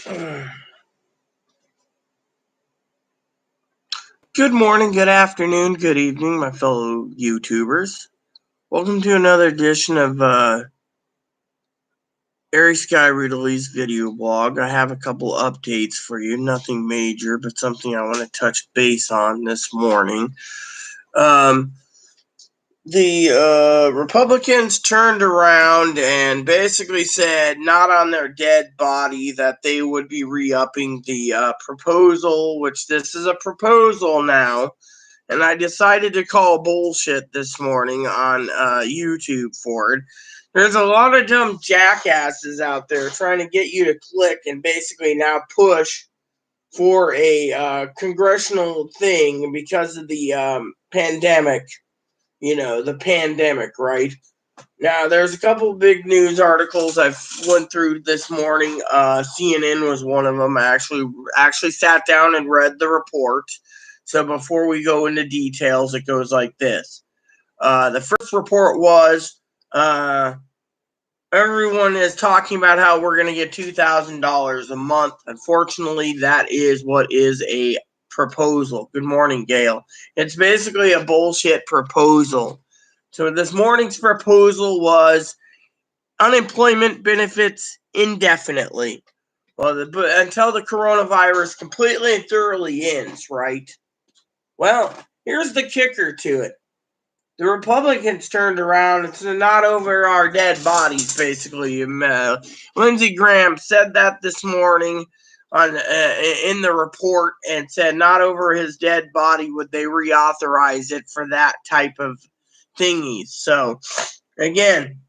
Good morning, good afternoon, good evening, my fellow YouTubers. Welcome to another edition of Airy Sky Ridley's video blog. I have a couple updates for you. Nothing major, but something I want to touch base on this morning. The Republicans turned around and basically said, not on their dead body, that they would be re-upping the proposal, which this is a proposal now. And I decided to call bullshit this morning on YouTube for it. There's a lot of dumb jackasses out there trying to get you to click and basically now push for a congressional thing because of the pandemic. The pandemic, right? Now, there's a couple of big news articles I've went through this morning. CNN was one of them. I actually sat down and read the report. So before we go into details, it goes like this. The first report was everyone is talking about how we're going to get $2,000 a month. Unfortunately, that is what is a proposal. Good morning, Gail. It's basically a bullshit proposal. So this morning's proposal was unemployment benefits indefinitely. Well, until the coronavirus completely and thoroughly ends, right? Well, here's the kicker to it. The Republicans turned around and said, not over our dead bodies, basically. Lindsey Graham said that this morning in the report and said not over his dead body would they reauthorize it for that type of thingies. So, again,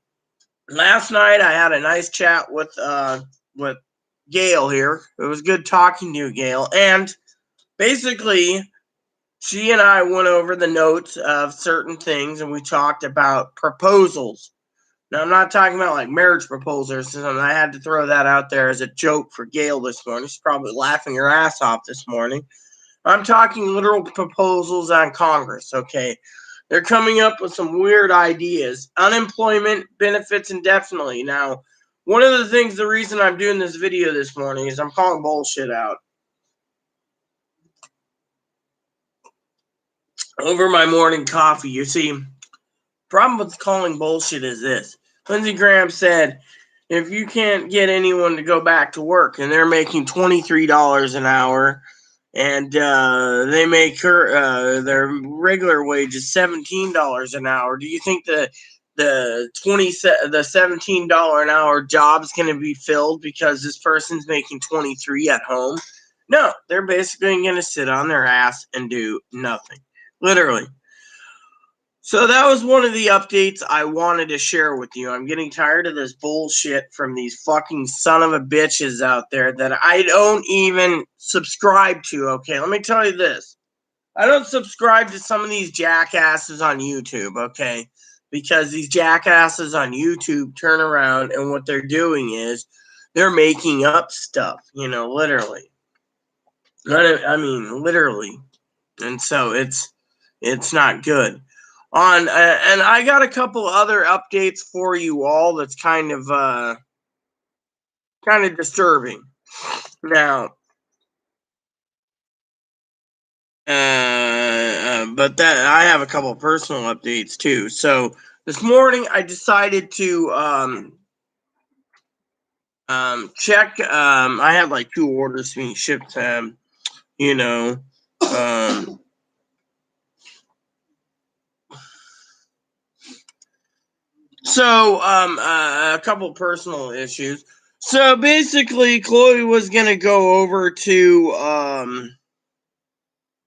last night I had a nice chat with Gail here. It was good talking to you, Gail. And basically, she and I went over the notes of certain things, and we talked about proposals. Now, I'm not talking about like marriage proposals, and I had to throw that out there as a joke for Gail this morning. She's probably laughing her ass off this morning. I'm talking literal proposals on Congress, okay? They're coming up with some weird ideas. Unemployment benefits indefinitely. Now, one of the reason I'm doing this video this morning is I'm calling bullshit out. Over my morning coffee, you see, problem with calling bullshit is this. Lindsey Graham said, if you can't get anyone to go back to work and they're making $23 an hour and they make their regular wage is $17 an hour, do you think the $17 an hour job's going to be filled because this person's making 23 at home? No, they're basically going to sit on their ass and do nothing. Literally. So that was one of the updates I wanted to share with you. I'm getting tired of this bullshit from these fucking son of a bitches out there that I don't even subscribe to, okay? Let me tell you this. I don't subscribe to some of these jackasses on YouTube, okay? Because these jackasses on YouTube turn around and what they're doing is they're making up stuff, literally. I mean, literally. And so it's not good. And I got a couple other updates for you all that's kind of disturbing. Now, but that I have a couple of personal updates too. So this morning I decided to check. I had like 2 orders being shipped. So, a couple personal issues. So basically, Chloe was gonna go over to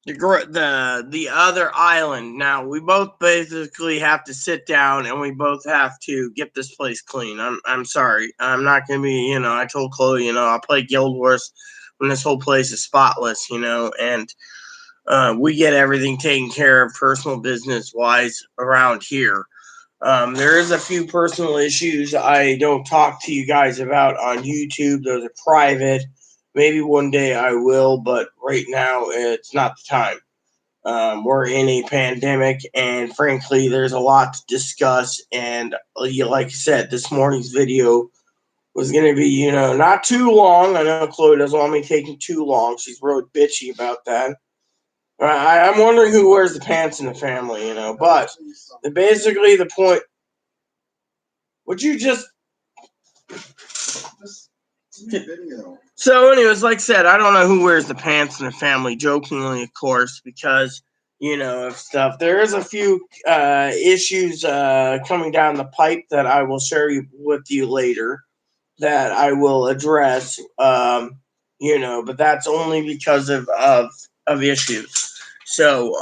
the other island. Now we both basically have to sit down and we both have to get this place clean. I'm sorry. I'm not gonna be. I told Chloe. I'll play Guild Wars when this whole place is spotless. And we get everything taken care of, personal business wise, around here. There is a few personal issues I don't talk to you guys about on YouTube. Those are private. Maybe one day I will, but right now it's not the time. We're in a pandemic, and frankly, there's a lot to discuss. And like I said, this morning's video was going to be, not too long. I know Chloe doesn't want me taking too long. She's really bitchy about that. I'm wondering who wears the pants in the family, but basically the point. Would you just video? So, anyways, like I said, I don't know who wears the pants in the family, jokingly, of course, because, of stuff. There is a few issues coming down the pipe that I will share with you later that I will address, but that's only because of issues. So,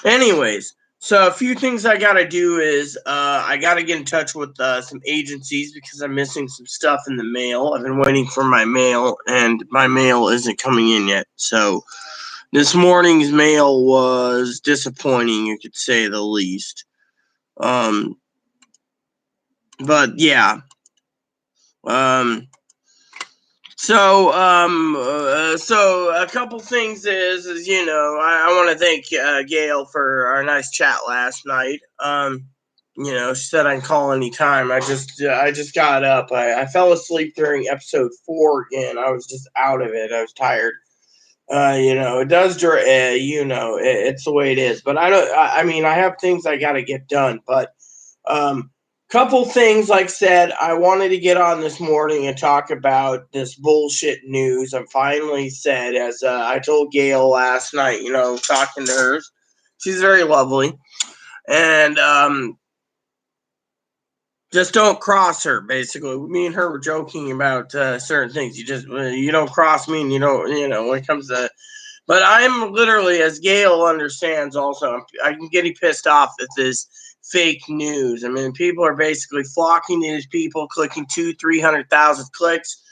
anyways, so a few things I gotta do is I gotta get in touch with some agencies because I'm missing some stuff in the mail. I've been waiting for my mail, and my mail isn't coming in yet. So this morning's mail was disappointing, you could say the least. But yeah. So a couple things is I want to thank Gail for our nice chat last night. She said I can call anytime. I just got up. I fell asleep during episode 4 again. I was just out of it. I was tired. It does. It's the way it is. But I have things I got to get done. But couple things, like I said, I wanted to get on this morning and talk about this bullshit news. I finally said, as I told Gail last night, talking to her, she's very lovely, and just don't cross her. Basically, me and her were joking about certain things. You don't cross me, and you don't, when it comes to. But I'm literally, as Gail understands, also I can get pissed off at this fake news. I mean, people are basically flocking to these people, clicking 200,000-300,000 clicks,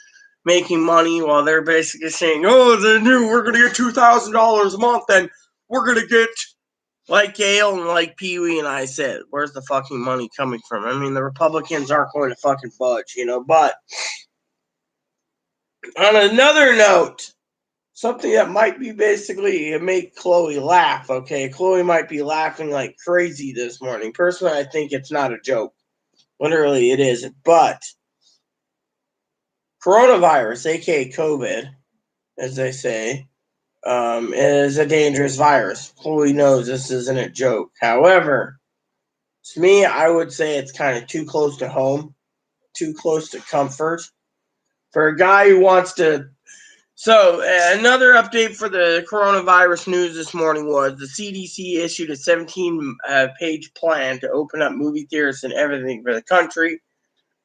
making money while they're basically saying, "Oh, we're going to get $2,000 a month, and we're going to get." Like Gail and like Pee Wee and I said, where's the fucking money coming from? I mean, the Republicans aren't going to fucking budge, But on another note, something that might be basically make Chloe laugh, okay? Chloe might be laughing like crazy this morning. Personally, I think it's not a joke. Literally, it isn't. But coronavirus, aka COVID, as they say, is a dangerous virus. Chloe knows this isn't a joke. However, to me, I would say it's kind of too close to home, too close to comfort. For a guy who wants to. So, another update for the coronavirus news this morning was the CDC issued a 17-page plan to open up movie theaters and everything for the country.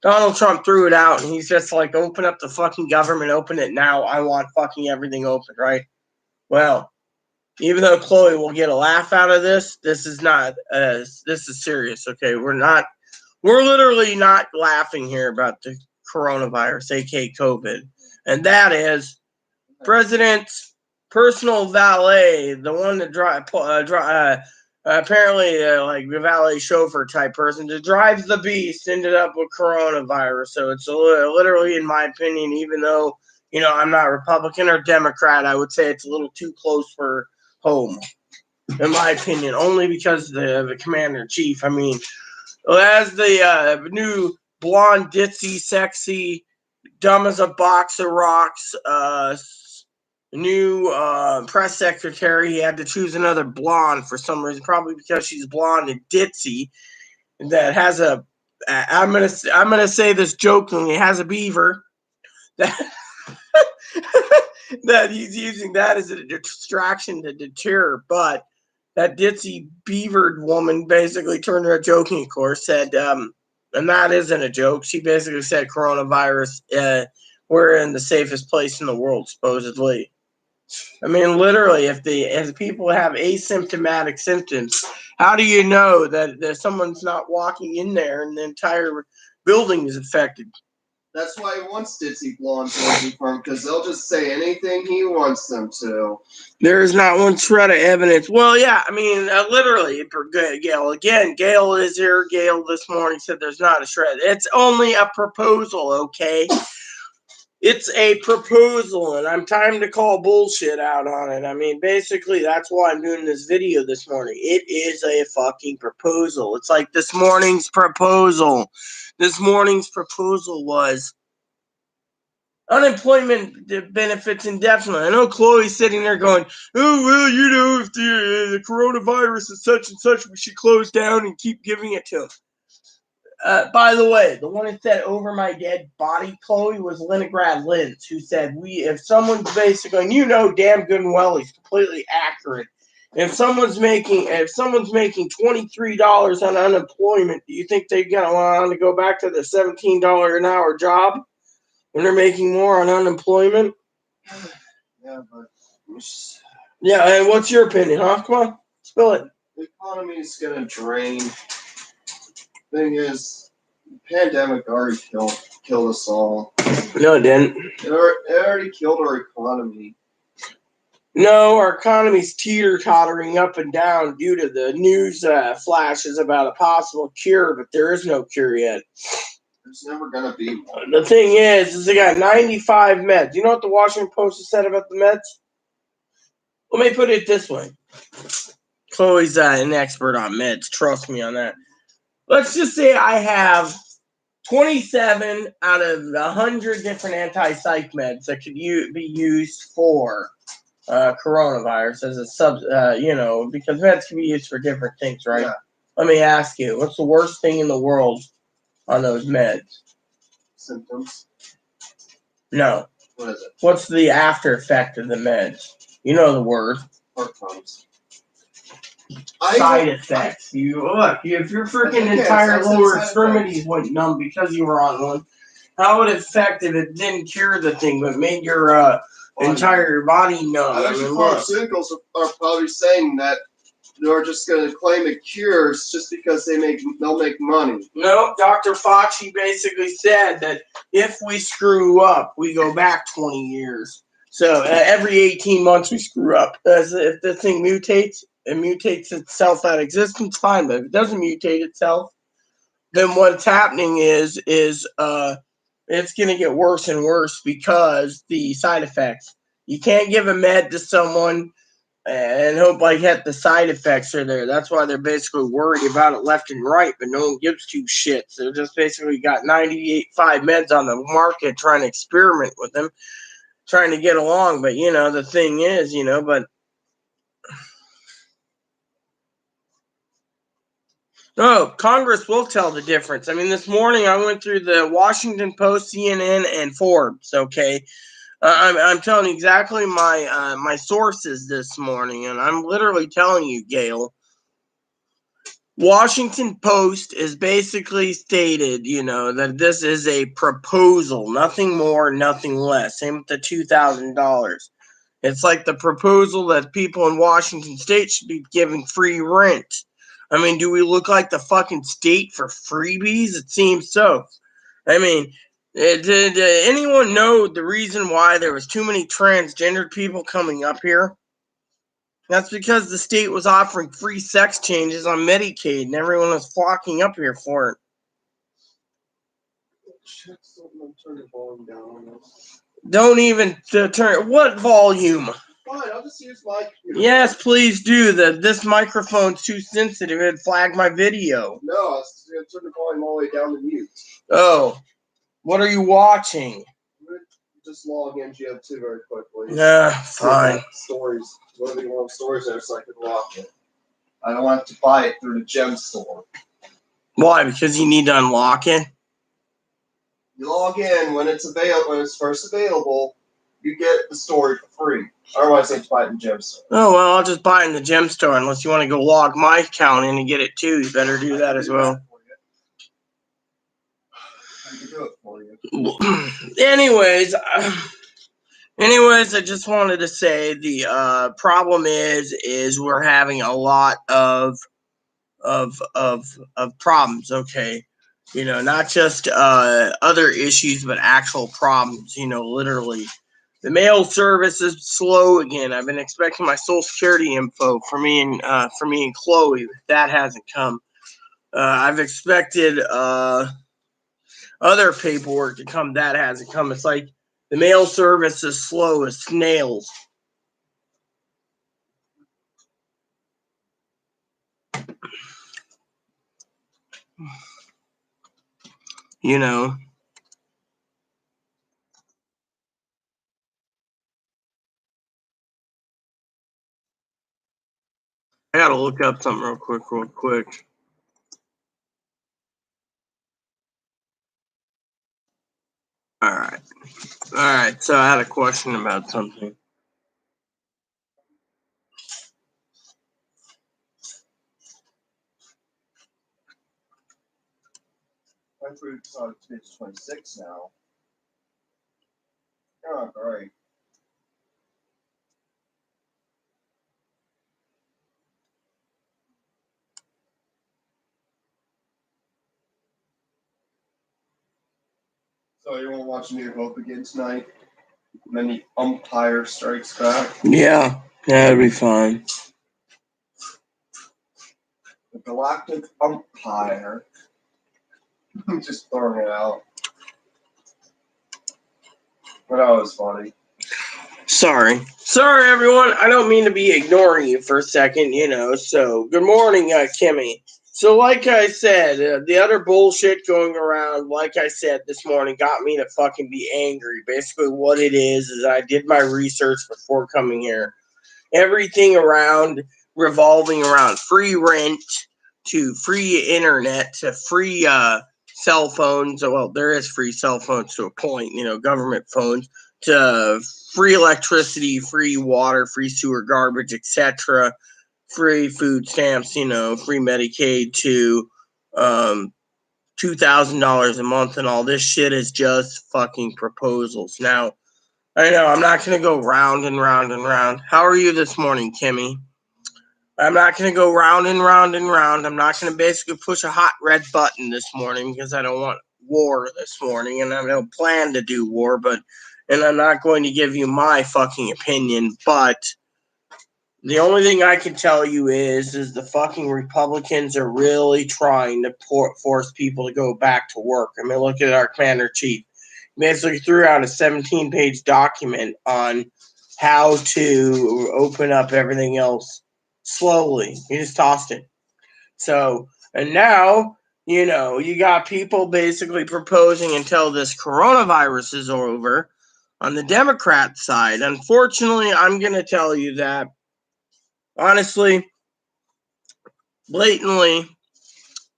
Donald Trump threw it out, and he's just like, open up the fucking government, open it now. I want fucking everything open, right? Well, even though Chloe will get a laugh out of this, this is serious, okay? We're literally not laughing here about the coronavirus, aka COVID. And that is President's personal valet, the one that apparently like a valet chauffeur type person that drives the beast, ended up with coronavirus. So it's literally, in my opinion, even though I'm not Republican or Democrat, I would say it's a little too close for home, in my opinion, only because the commander in chief. I mean, as the new blonde, ditzy, sexy, dumb as a box of rocks, new press secretary, he had to choose another blonde for some reason, probably because she's blonde and ditzy. That has a, I'm gonna say this jokingly, has a beaver. That that he's using that as a distraction to deter, but that ditzy beavered woman basically turned her a joking, of course, said, and that isn't a joke. She basically said coronavirus, we're in the safest place in the world, supposedly. I mean, literally, if people have asymptomatic symptoms, how do you know that someone's not walking in there and the entire building is affected? That's why he wants ditzy blondes working for him, because they'll just say anything he wants them to. There's not one shred of evidence. Well, yeah, I mean, literally, Gail. Again, Gail is here. Gail this morning said there's not a shred. It's only a proposal, okay? It's a proposal, and I'm time to call bullshit out on it. I mean, basically, that's why I'm doing this video this morning. It is a fucking proposal. It's like this morning's proposal. This morning's proposal was unemployment benefits indefinitely. I know Chloe's sitting there going, oh, well, you know, if the coronavirus is such and such, we should close down and keep giving it to them. By the way, the one that said over my dead body, Chloe, was Leningrad Linz, who said if someone's basically, and you know damn good and well he's completely accurate. If someone's making $23 on unemployment, do you think they're gonna want to go back to the $17 an hour job when they're making more on unemployment? Yeah, but yeah, and what's your opinion, huh? Come on, spill it. The economy is gonna drain. Thing is, the pandemic already killed us all. No, it didn't. It already killed our economy. No, our economy's teeter-tottering up and down due to the news flashes about a possible cure, but there is no cure yet. There's never gonna be one. The thing is they got 95 meds. You know what the Washington Post has said about the meds? Let me put it this way. Chloe's an expert on meds. Trust me on that. Let's just say I have 27 out of 100 different anti-psych meds that could be used for coronavirus as a because meds can be used for different things, right? Yeah. Let me ask you, what's the worst thing in the world on those meds? Symptoms. No. What is it? What's the after effect of the meds? You know the word. Heart problems. Side effects. If your freaking entire lower extremities went numb because you were on one, how would it affect if it didn't cure the thing but made your entire body numb? I mean, pharmaceuticals are probably saying that they're just going to claim it cures just because they'll make money. No, Dr. Fauci basically said that if we screw up, we go back 20 years. So every 18 months we screw up. If the thing mutates, it mutates itself out of existence, fine. But if it doesn't mutate itself, then what's happening is it's going to get worse and worse because the side effects. You can't give a med to someone and hope the side effects are there. That's why they're basically worried about it left and right, but no one gives two shits. They're just basically got 5 meds on the market trying to experiment with them, trying to get along. But, the thing is, but no, Congress will tell the difference. I mean, this morning I went through the Washington Post, CNN, and Forbes, okay? I'm telling you exactly my sources this morning, and I'm literally telling you, Gail. Washington Post is basically stated, that this is a proposal, nothing more, nothing less. Same with the $2,000. It's like the proposal that people in Washington State should be giving free rent. I mean, do we look like the fucking state for freebies? It seems so. I mean, did anyone know the reason why there was too many transgendered people coming up here? That's because the state was offering free sex changes on Medicaid, and everyone was flocking up here for it. Don't even turn. What volume? Fine, I'll just use my computer. Yes, please do. This microphone's too sensitive. It'd flag my video. No, I was going to turn the volume all the way down to mute. Oh. What are you watching? Just log in Gem2 very quickly. Yeah, fine. Stories. Whatever you want stories there so I can lock it. I don't have to buy it through the Gem store. Why? Because you need to unlock it? You log in when it's first available, you get the story for free. Otherwise, you have to buy it in the Gem store. Oh, well, I'll just buy it in the Gem store unless you want to go log my account in and get it too. You better do that as well. I can do it for you. Anyways, I just wanted to say the problem is we're having a lot of problems. Okay, not just other issues, but actual problems. Literally, the mail service is slow again. I've been expecting my Social Security info for me and Chloe. That hasn't come. I've expected other paperwork to come. That hasn't come. It's like The mail service is slow as snails. You know. I gotta look up something real quick. Alright, so I had a question about something. My food's on page 26 now. Oh, great. So you want to watch New Hope again tonight? And then the umpire strikes back? Yeah, that'd be fine. The Galactic Umpire. I'm just throwing it out. But that was funny. Sorry, everyone. I don't mean to be ignoring you for a second, So, good morning, Kimmy. So, like I said, the other bullshit going around, like I said this morning, got me to fucking be angry. Basically, what it is I did my research before coming here. Everything revolving around free rent to free internet to free cell phones. Well, there is free cell phones to a point, government phones, to free electricity, free water, free sewer, garbage, etc. Free food stamps, free Medicaid to $2,000 a month, and all this shit is just fucking proposals. Now, I know I'm not going to go round and round and round. How are you this morning, Kimmy? I'm not going to go round and round and round. I'm not going to basically push a hot red button this morning because I don't want war this morning, and I don't plan to do war, and I'm not going to give you my fucking opinion, but the only thing I can tell you is the fucking Republicans are really trying to force people to go back to work. I mean, look at our commander-in-chief. He basically threw out a 17-page document on how to open up everything else slowly. He just tossed it. So, and now, you got people basically proposing until this coronavirus is over on the Democrat side. Unfortunately, I'm going to tell you that, honestly, blatantly,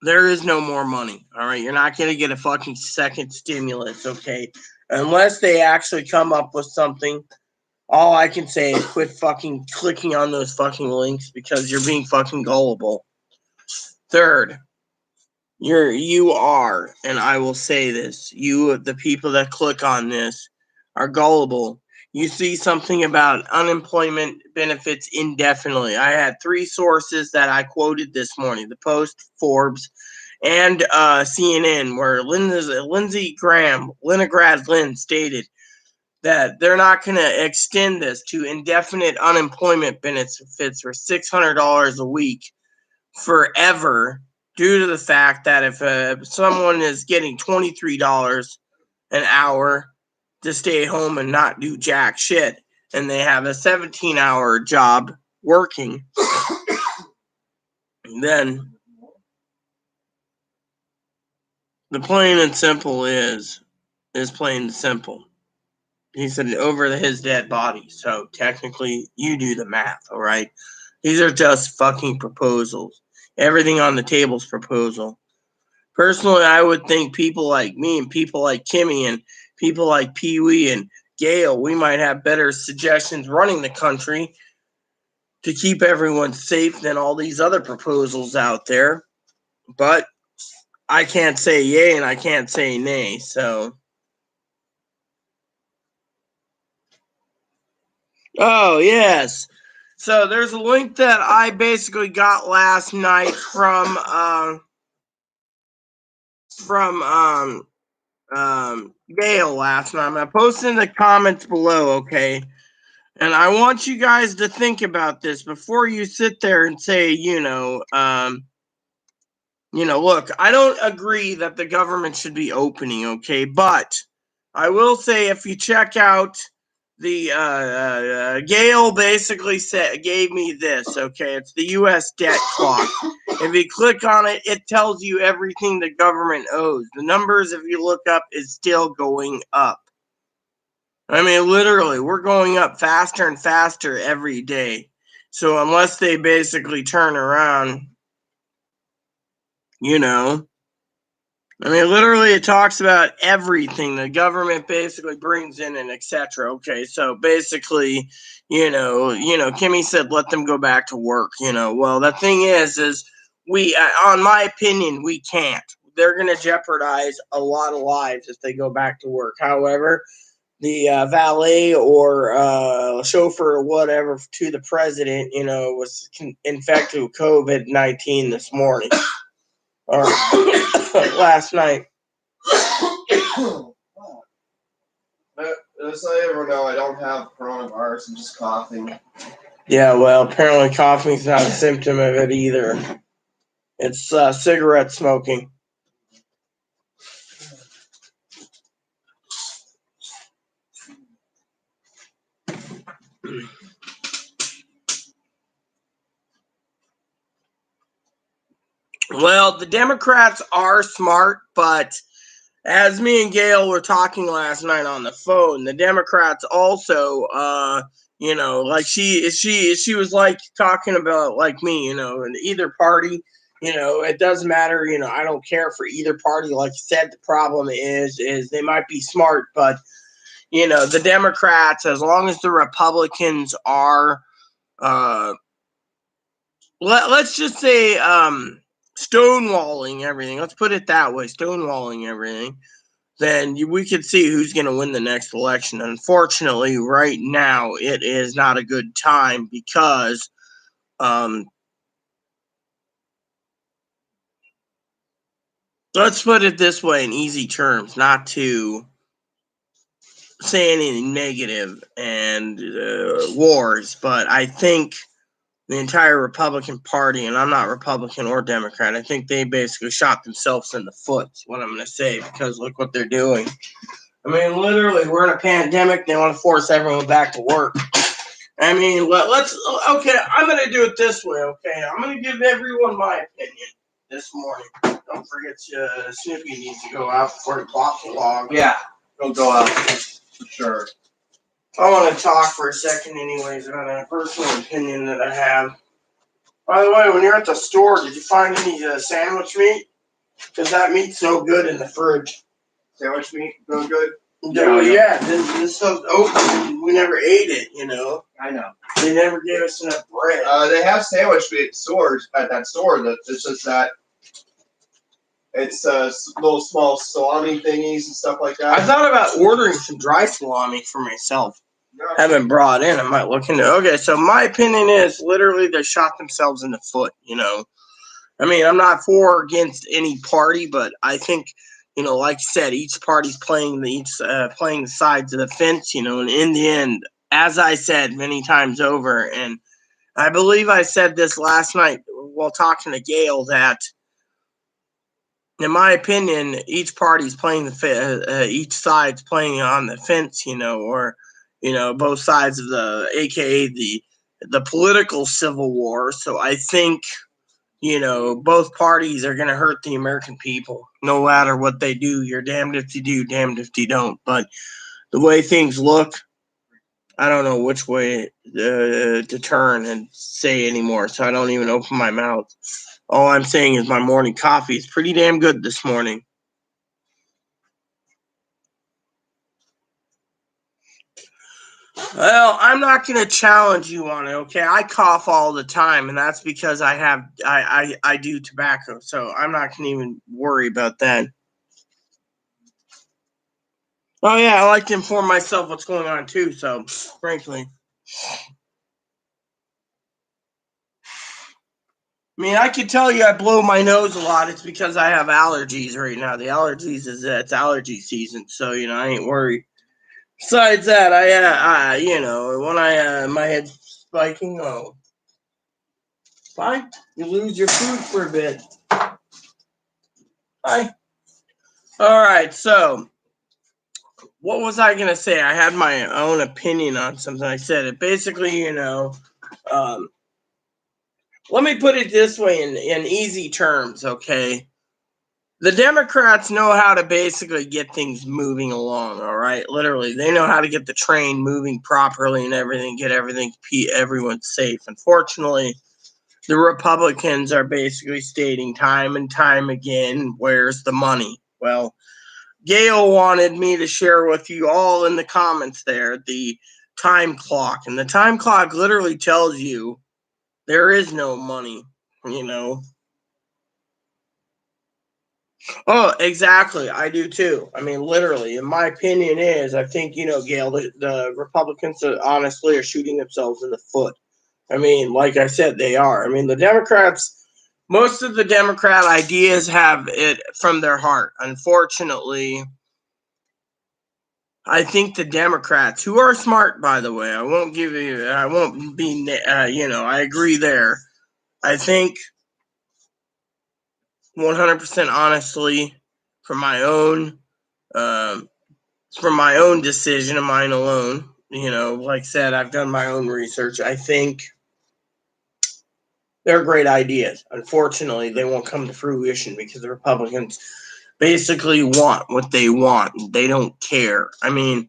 there is no more money. All right. You're not going to get a fucking second stimulus. Okay. Unless they actually come up with something. All I can say is quit fucking clicking on those fucking links because you're being fucking gullible. Third, you are, and I will say this, the people that click on this are gullible. You see something about unemployment benefits indefinitely. I had 3 sources that I quoted this morning: the Post, Forbes, and CNN, where Lindsey Graham, Leningrad Lynn, stated that they're not going to extend this to indefinite unemployment benefits for $600 a week forever, due to the fact that if someone is getting $23 an hour to stay home and not do jack shit, and they have a 17-hour job working, then the plain and simple is plain and simple. He said over his dead body. So technically, you do the math, all right? These are just fucking proposals. Everything on the table is proposal. Personally, I would think people like me and people like Kimmy and people like Pee Wee and Gail, we might have better suggestions running the country to keep everyone safe than all these other proposals out there. But I can't say yay and I can't say nay, so. Oh, yes. So there's a link that I basically got last night from Gail last night. I'm gonna post in the comments below, okay? And I want you guys to think about this before you sit there and say, look, I don't agree that the government should be opening, okay? But I will say if you check out the Gail basically gave me this. Okay, it's the U.S. debt clock. If you click on it, it tells you everything the government owes. The numbers, if you look up, is still going up. I mean, literally, we're going up faster and faster every day. So unless they basically turn around, you know, I mean, literally, it talks about everything the government basically brings in and etc. Okay, so basically, Kimmy said let them go back to work. Well, the thing is we, on my opinion, we can't. They're going to jeopardize a lot of lives if they go back to work. However, the valet or chauffeur or whatever to the president, was infected with COVID-19 this morning or last night. As I ever know, I don't have coronavirus. I'm just coughing. Yeah, well, apparently coughing's not a symptom of it either. It's cigarette smoking. Well, the Democrats are smart, but as me and Gail were talking last night on the phone, the Democrats also, like she was like talking about like me, in either party, it doesn't matter, I don't care for either party. Like you said, the problem is they might be smart, but the Democrats, as long as the Republicans are, let's just say, stonewalling everything. Let's put it that way, stonewalling everything. Then we could see who's going to win the next election. Unfortunately, right now, it is not a good time because let's put it this way in easy terms, not to say anything negative and wars, but I think the entire Republican Party, and I'm not Republican or Democrat, I think they basically shot themselves in the foot, is what I'm going to say, because look what they're doing. I mean, literally, we're in a pandemic. They want to force everyone back to work. I mean, okay, I'm going to do it this way, okay? I'm going to give everyone my opinion this morning. Don't forget, Snoopy needs to go out before he pops a log. Yeah, he'll go out for sure. I want to talk for a second anyways about a personal opinion that I have. By the way, when you're at the store, did you find any sandwich meat? Because that meat's no good in the fridge. Sandwich meat, no good? Yeah, this stuff's open. We never ate it, I know. They never gave us enough bread. They have sandwich meat stores at that store. It's just that it's little small salami thingies and stuff like that. I thought about ordering some dry salami for myself. Haven't brought in. I might look into it. Okay, so my opinion is literally they shot themselves in the foot, I mean, I'm not for or against any party, but I think, like I said, each party's playing the sides of the fence, and in the end, as I said many times over, and I believe I said this last night while talking to Gail, that in my opinion, each party's playing each side's playing on the fence, or both sides of AKA the political civil war. So I think both parties are going to hurt the American people, no matter what they do. You're damned if you do, damned if you don't. But the way things look, I don't know which way to turn and say anymore, so I don't even open my mouth. All I'm saying is my morning coffee is pretty damn good this morning. Well, I'm not going to challenge you on it, okay? I cough all the time, and that's because I do tobacco, so I'm not going to even worry about that. Oh, yeah, I like to inform myself what's going on, too, so, frankly. I mean, I can tell you I blow my nose a lot. It's because I have allergies right now. The allergies it's allergy season, so, I ain't worried. Besides that, when my head's spiking, fine. You lose your food for a bit. Fine. All right, so what was I gonna say? I had my own opinion on something. I said it basically, let me put it this way in easy terms, okay? The Democrats know how to basically get things moving along, all right? Literally, they know how to get the train moving properly and everything, get everyone safe. Unfortunately, the Republicans are basically stating time and time again, where's the money? Well, Gail wanted me to share with you all in the comments there the time clock. And the time clock literally tells you there is no money, you know. Oh, exactly. I do too. I mean, literally, in my opinion is, I think, Gail, the Republicans honestly are shooting themselves in the foot. I mean, like I said, they are. I mean, the Democrats, most of the Democrat ideas have it from their heart. Unfortunately, I think the Democrats, who are smart, by the way, I won't be, I agree there. I think 100% honestly, from my own, um, from my own decision of mine alone, like I said, I've done my own research. I think they're great ideas. Unfortunately, they won't come to fruition because the Republicans basically want what they want. They don't care. I mean,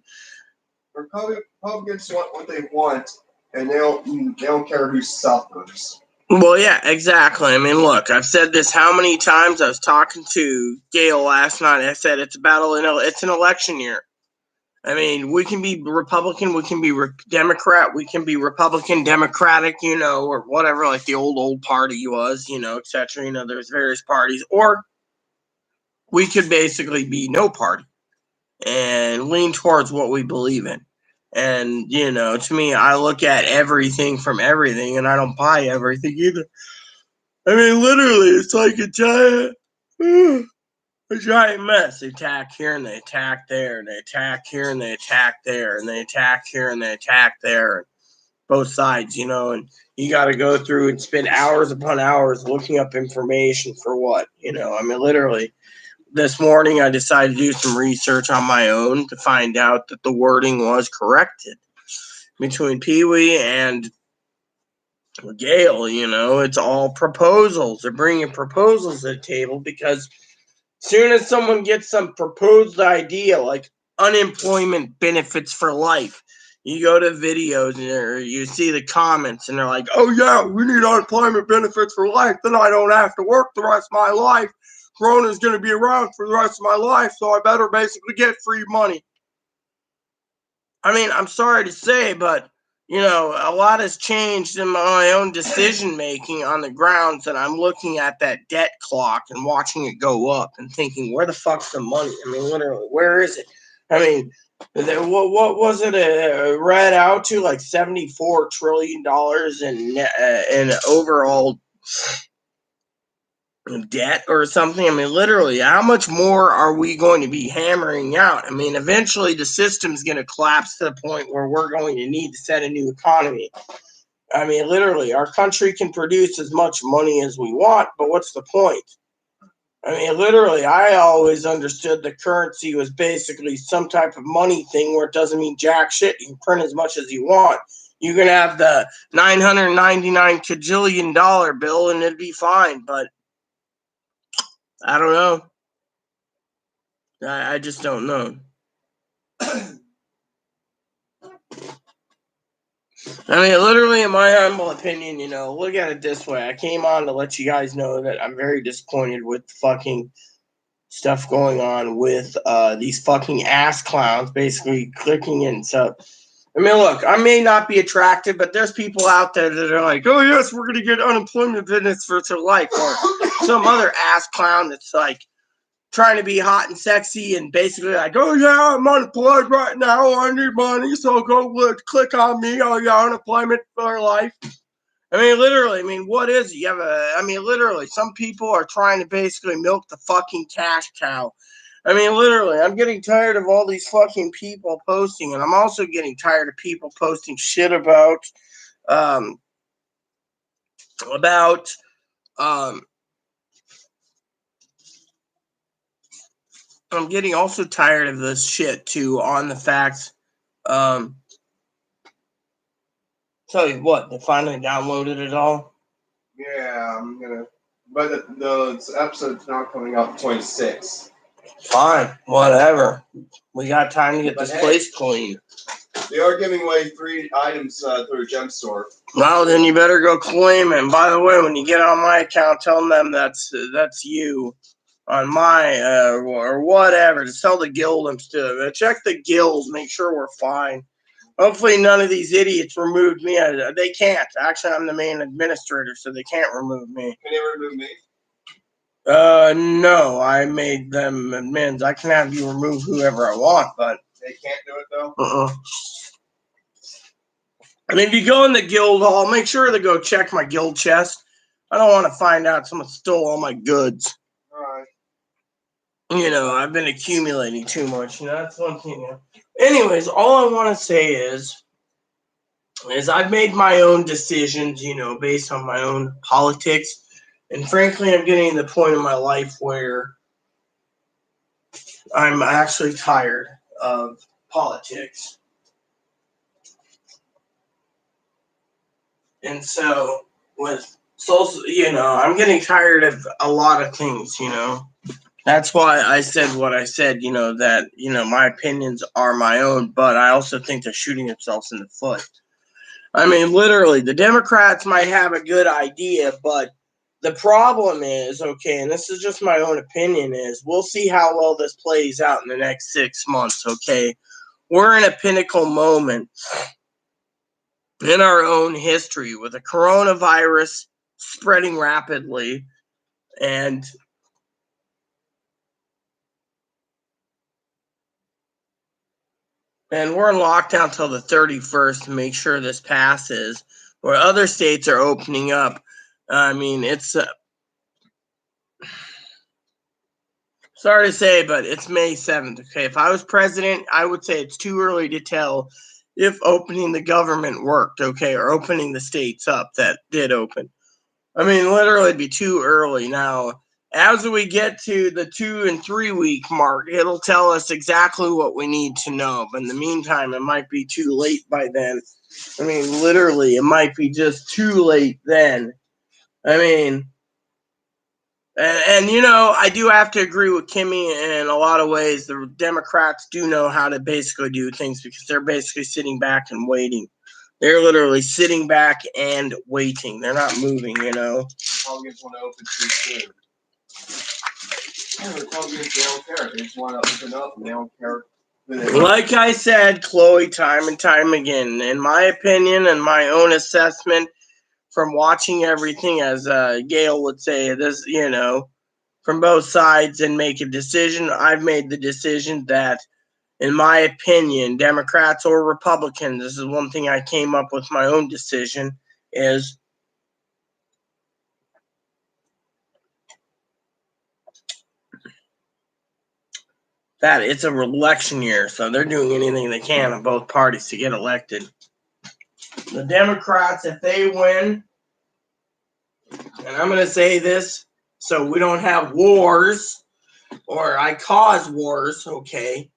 Republicans want what they want, and they don't care who suffers. well, yeah, exactly. I mean, look, I've said this how many times. I was talking to Gail last night. I said it's a battle. It's an election year. I mean, we can be Republican, we can be Democrat, we can be Republican, Democratic, or whatever, like the old party was, etc. There's various parties, or we could basically be no party and lean towards what we believe in. And, to me, I look at everything from everything and I don't buy everything either. I mean, literally, it's like a giant mess. They attack here and they attack there, and they attack here and they attack there, and they attack here and they attack there. Both sides, and you got to go through and spend hours upon hours looking up information for what, I mean, literally, this morning I decided to do some research on my own to find out that the wording was corrected between Pee Wee and Gail. It's all proposals. They're bringing proposals to the table because soon as someone gets some proposed idea like unemployment benefits for life, you go to videos or you see the comments and they're like, oh yeah, we need unemployment benefits for life, then I don't have to work the rest of my life. Corona's going to be around for the rest of my life, so I better basically get free money. I mean, I'm sorry to say, but a lot has changed in my own decision making on the grounds that I'm looking at that debt clock and watching it go up and thinking, where the fuck's the money? I mean, literally, where is it? I mean, what was it read out to, like $74 trillion in overall debt or something? I mean, literally, how much more are we going to be hammering out? I mean, eventually the system's going to collapse to the point where we're going to need to set a new economy. I mean, literally, our country can produce as much money as we want, but what's the point? I mean, literally, I always understood the currency was basically some type of money thing where it doesn't mean jack shit. You can print as much as you want. You can have the $999 cajillion bill and it'd be fine, but I don't know. I just don't know. I mean, literally, in my humble opinion, look at it this way. I came on to let you guys know that I'm very disappointed with fucking stuff going on with these fucking ass clowns basically clicking in. So, I mean, look, I may not be attractive, but there's people out there that are like, oh, yes, we're going to get unemployment benefits for life. Or some other ass clown that's like, trying to be hot and sexy and basically like, oh yeah, I'm unemployed right now, I need money, so go click on me, oh yeah, unemployment for life. I mean, literally, I mean, what is it? Literally, some people are trying to basically milk the fucking cash cow. I mean, literally, I'm getting tired of all these fucking people posting, and I'm also getting tired of people posting shit um, about I'm getting also tired of this shit too. On the facts, tell you what, they finally downloaded it all. Yeah, I'm gonna. But the episode's not coming out 26. Fine, whatever. We got time to get But this hey, place clean. They are giving away 3 items through a gem store. Well, then you better go claim it. And by the way, when you get on my account, tell them that's you on my or whatever. Just tell the guild I'm still. Check the guilds, make sure we're fine. Hopefully, none of these idiots removed me. They can't. Actually, I'm the main administrator, so they can't remove me. Can they remove me? No, I made them admins. I can have you remove whoever I want, but they can't do it though. And if you go in the guild hall, make sure to go check my guild chest. I don't want to find out someone stole all my goods. All right. You know, I've been accumulating too much. You know, that's one thing. Anyways, all I want to say is I've made my own decisions, you know, based on my own politics. And frankly, I'm getting to the point in my life where I'm actually tired of politics. And so, with social, you know, I'm getting tired of a lot of things, you know. That's why I said what I said, you know, that, you know, my opinions are my own, but I also think they're shooting themselves in the foot. I mean, literally, the Democrats might have a good idea, but the problem is, okay, and this is just my own opinion, is we'll see how well this plays out in the next 6 months, okay? We're in a pinnacle moment in our own history with the coronavirus spreading rapidly, and we're in lockdown till the 31st to make sure this passes, where other states are opening up. I mean, it's sorry to say, but it's May 7th, okay? If I was president, I would say it's too early to tell if opening the government worked, okay, or opening the states up that did open. I mean, literally it'd be too early. Now, as we get to the 2 and 3 week mark, it'll tell us exactly what we need to know. But in the meantime, it might be too late by then. I mean, literally, it might be just too late then. I mean, and you know, I do have to agree with Kimmy in a lot of ways. The Democrats do know how to basically do things because they're basically sitting back and waiting. They're literally sitting back and waiting. They're not moving, you know. Republicans want to open too soon. Yeah, Republicans, they don't care. They just want to open up and they don't care. Like I said, Chloe, time and time again, in my opinion and my own assessment from watching everything, as Gail would say, this, you know, from both sides and make a decision, I've made the decision that, in my opinion, Democrats or Republicans, this is one thing I came up with my own decision, is that it's an election year, so they're doing anything they can on both parties to get elected. The Democrats, if they win, and I'm going to say this so we don't have wars, or I cause wars, okay,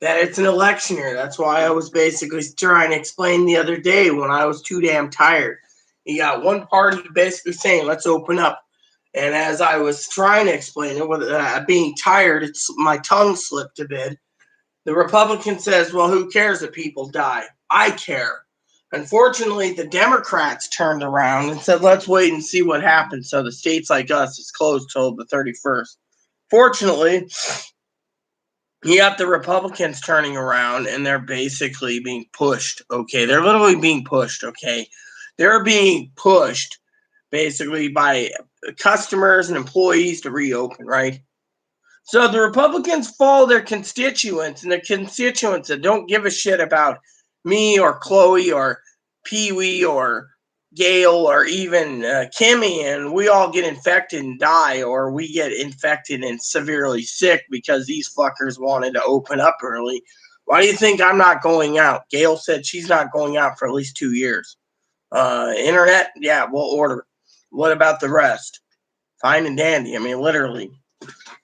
that it's an election year. That's why I was basically trying to explain the other day when I was too damn tired. You got one party basically saying, let's open up. And as I was trying to explain it, with being tired, my tongue slipped a bit. The Republican says, well, who cares that people die? I care. Unfortunately, the Democrats turned around and said, let's wait and see what happens. So the states like us is closed till the 31st. Fortunately, you got the Republicans turning around and they're basically being pushed, okay? They're literally being pushed, okay? They're being pushed basically by customers and employees to reopen, right? So the Republicans follow their constituents, and the constituents that don't give a shit about me or Chloe or Pee Wee or Gail or even Kimmy, and we all get infected and die, or we get infected and severely sick because these fuckers wanted to open up early. Why do you think I'm not going out? Gail said she's not going out for at least 2 years. Internet, yeah, we'll order. What about the rest? Fine and dandy. I mean, literally.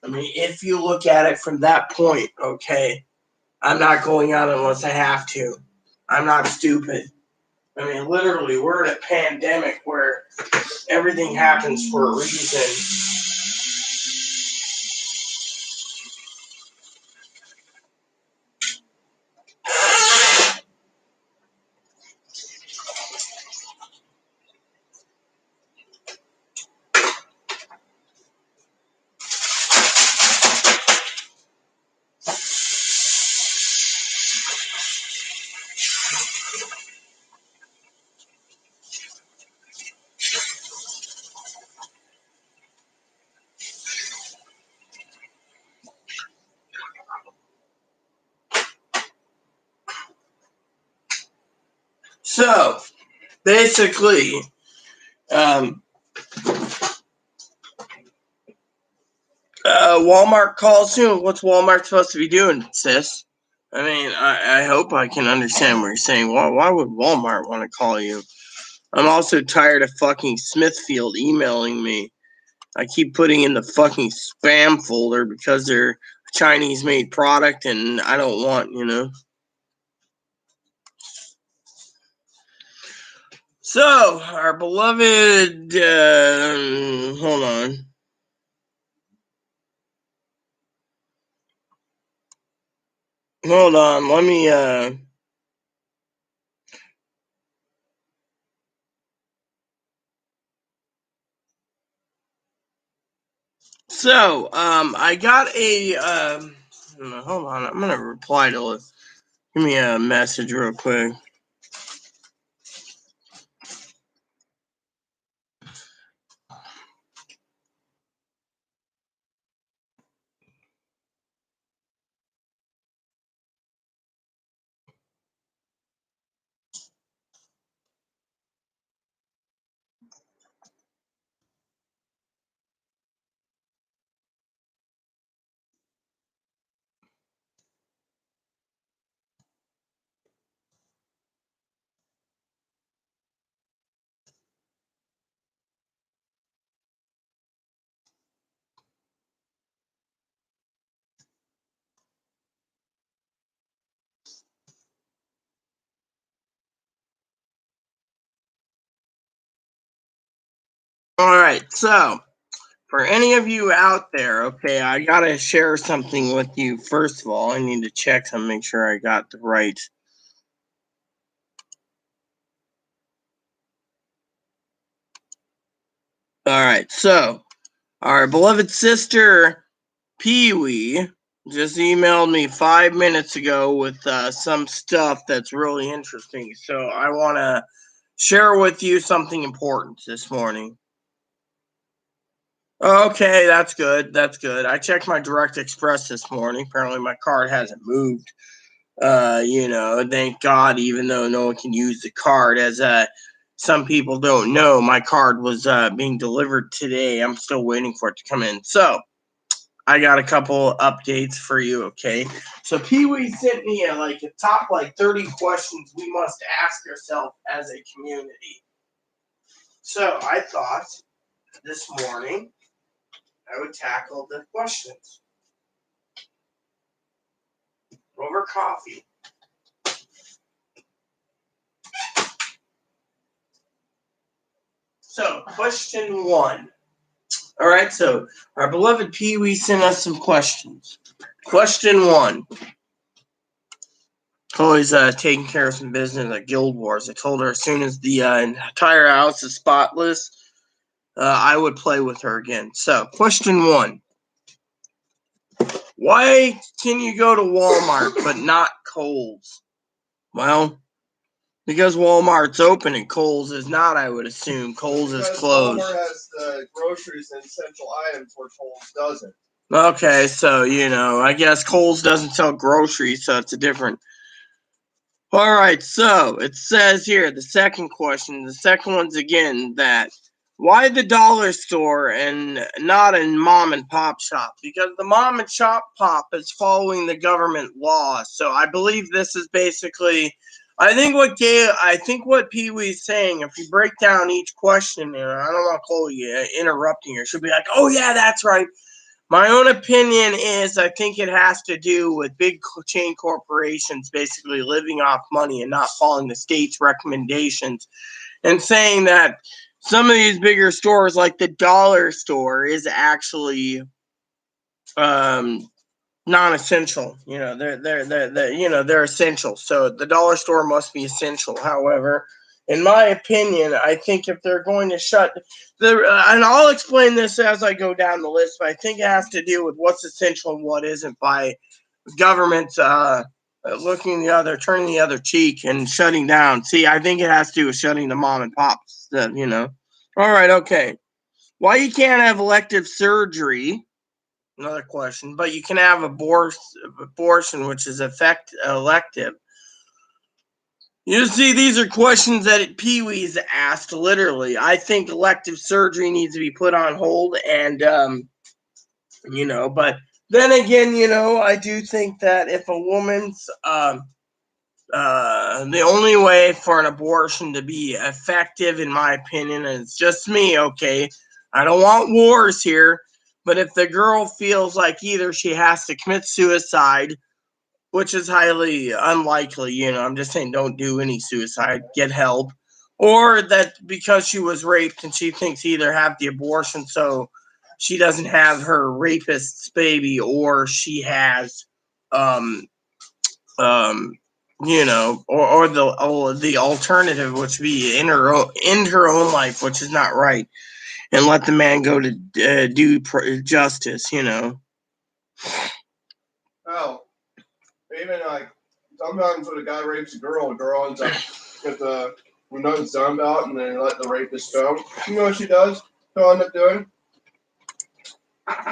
I mean, if you look at it from that point, okay, I'm not going out unless I have to. I'm not stupid. I mean, literally, we're in a pandemic where everything happens for a reason. So, basically, Walmart calls soon. What's Walmart supposed to be doing, sis? I mean, I hope I can understand what you're saying. Why would Walmart want to call you? I'm also tired of fucking Smithfield emailing me. I keep putting in the fucking spam folder because they're a Chinese made product and I don't want, So, our beloved, hold on. Hold on, let me, So, I got a, hold on, I'm gonna reply to it. Give me a message real quick. Alright, so, for any of you out there, okay, I gotta share something with you. First of all, I need to check to make sure I got the right. Alright, so, our beloved sister, Pee Wee, just emailed me 5 minutes ago with some stuff that's really interesting. So, I want to share with you something important this morning. Okay, that's good. That's good. I checked my Direct Express this morning. Apparently, my card hasn't moved. Thank God, even though no one can use the card, as some people don't know, my card was being delivered today. I'm still waiting for it to come in. So, I got a couple updates for you, okay? So, Pee Wee sent me a top 30 questions we must ask ourselves as a community. So, I thought this morning I would tackle the questions over coffee. So, question 1. All right, so our beloved Pee Wee sent us some questions. Question 1. Chloe's taking care of some business at Guild Wars. I told her as soon as the entire house is spotless, I would play with her again. So, question 1. Why can you go to Walmart but not Kohl's? Well, because Walmart's open and Kohl's is not, I would assume. Kohl's is closed. Walmart has the groceries and essential items where Kohl's doesn't. Okay, so, I guess Kohl's doesn't sell groceries, so it's a different. All right, so it says here, the second question, the second one's again that why the dollar store and not a mom and pop shop? Because the mom and pop is following the government law. So I believe this is basically, I think what Pee Wee's saying, if you break down each question, I don't want to call you interrupting her, she'll be like, oh yeah, that's right. My own opinion is I think it has to do with big chain corporations basically living off money and not following the state's recommendations, and saying that some of these bigger stores, like the dollar store, is actually non-essential. They're essential. So the dollar store must be essential. However, in my opinion, I think if they're going to shut and I'll explain this as I go down the list, but I think it has to do with what's essential and what isn't by governments turning the other cheek and shutting down. See, I think it has to do with shutting the mom and pops. All right, okay. Why you can't have elective surgery? Another question, but you can have abortion, which is elective. You see, these are questions that Pee Wee's asked. Literally, I think elective surgery needs to be put on hold, and But then again, I do think that if a woman's the only way for an abortion to be effective, in my opinion, and it's just me, okay? I don't want wars here. But if the girl feels like either she has to commit suicide, which is highly unlikely, I'm just saying don't do any suicide, get help, or that because she was raped and she thinks either have the abortion so she doesn't have her rapist's baby, or she has, or the alternative, which would be end her own life, which is not right, and let the man go to do justice. Oh, even like sometimes when a guy rapes a girl ends up with when nothing's done about it, and then let the rapist go. You know what she does? She'll end up doing.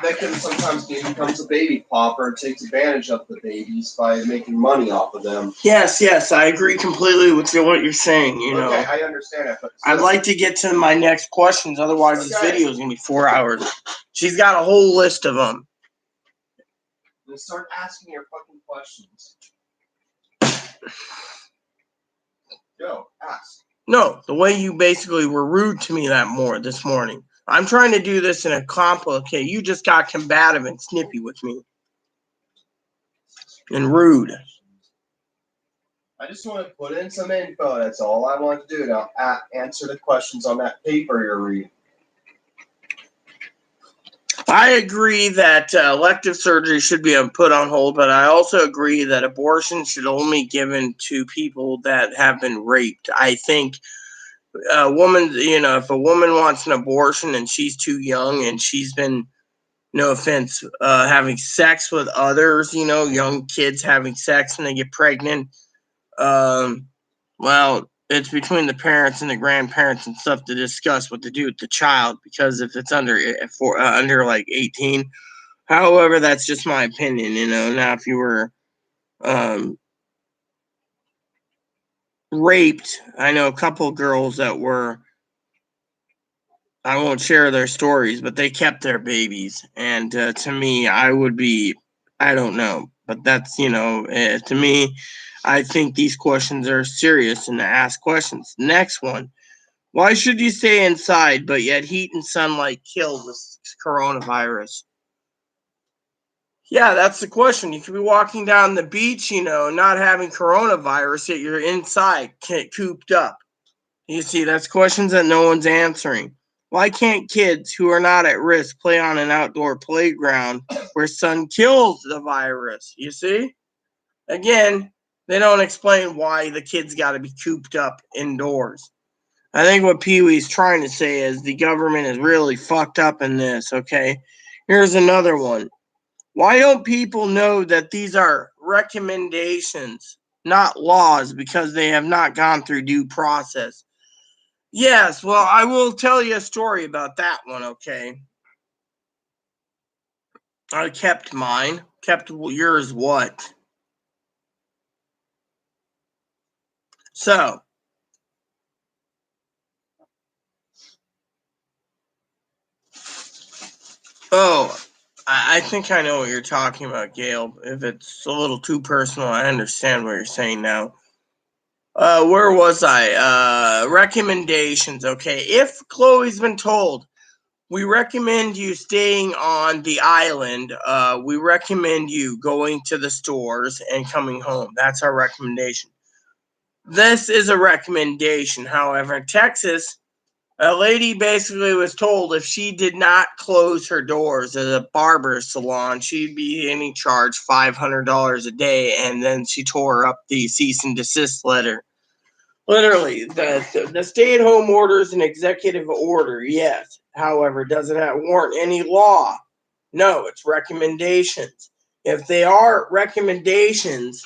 Victim sometimes becomes a baby popper and takes advantage of the babies by making money off of them. Yes, I agree completely with what you're saying. Okay, I understand that, but I'd like to get to my next questions. Otherwise, this video is gonna be 4 hours. She's got a whole list of them. Then start asking your fucking questions. Go, ask. No, the way you basically were rude to me this morning. I'm trying to do this in a okay, you just got combative and snippy with me. And rude. I just want to put in some info. That's all I want to do. Now, answer the questions on that paper you're reading. I agree that elective surgery should be put on hold, but I also agree that abortion should only be given to people that have been raped. I think a woman, if a woman wants an abortion and she's too young and she's been, no offense, having sex with others, young kids having sex and they get pregnant, well, it's between the parents and the grandparents and stuff to discuss what to do with the child, because if it's under like 18, however, that's just my opinion. Now if you were raped, I know a couple of girls that were, I won't share their stories, but they kept their babies, and to me, I don't know, but that's to me, I think these questions are serious and to ask questions. Next one. Why should you stay inside, but yet heat and sunlight kill this coronavirus? Yeah, that's the question. You could be walking down the beach, not having coronavirus, yet you're inside, cooped up. You see, that's questions that no one's answering. Why can't kids who are not at risk play on an outdoor playground where sun kills the virus? You see? Again, they don't explain why the kids got to be cooped up indoors. I think what Pee Wee's trying to say is the government is really fucked up in this, okay? Here's another one. Why don't people know that these are recommendations, not laws, because they have not gone through due process? Yes, well, I will tell you a story about that one, okay? I kept mine. Kept yours what? So, I think I know what you're talking about, Gail. If it's a little too personal, I understand what you're saying now. Where was I? Recommendations, okay. If Chloe's been told, we recommend you staying on the island. We recommend you going to the stores and coming home. That's our recommendation. This is a recommendation. However, in Texas, a lady basically was told if she did not close her doors at a barber salon, she'd be any charged $500 a day, and then she tore up the cease and desist letter. Literally, the stay-at-home order is an executive order, yes. However, does it warrant any law? No, it's recommendations. If they are recommendations,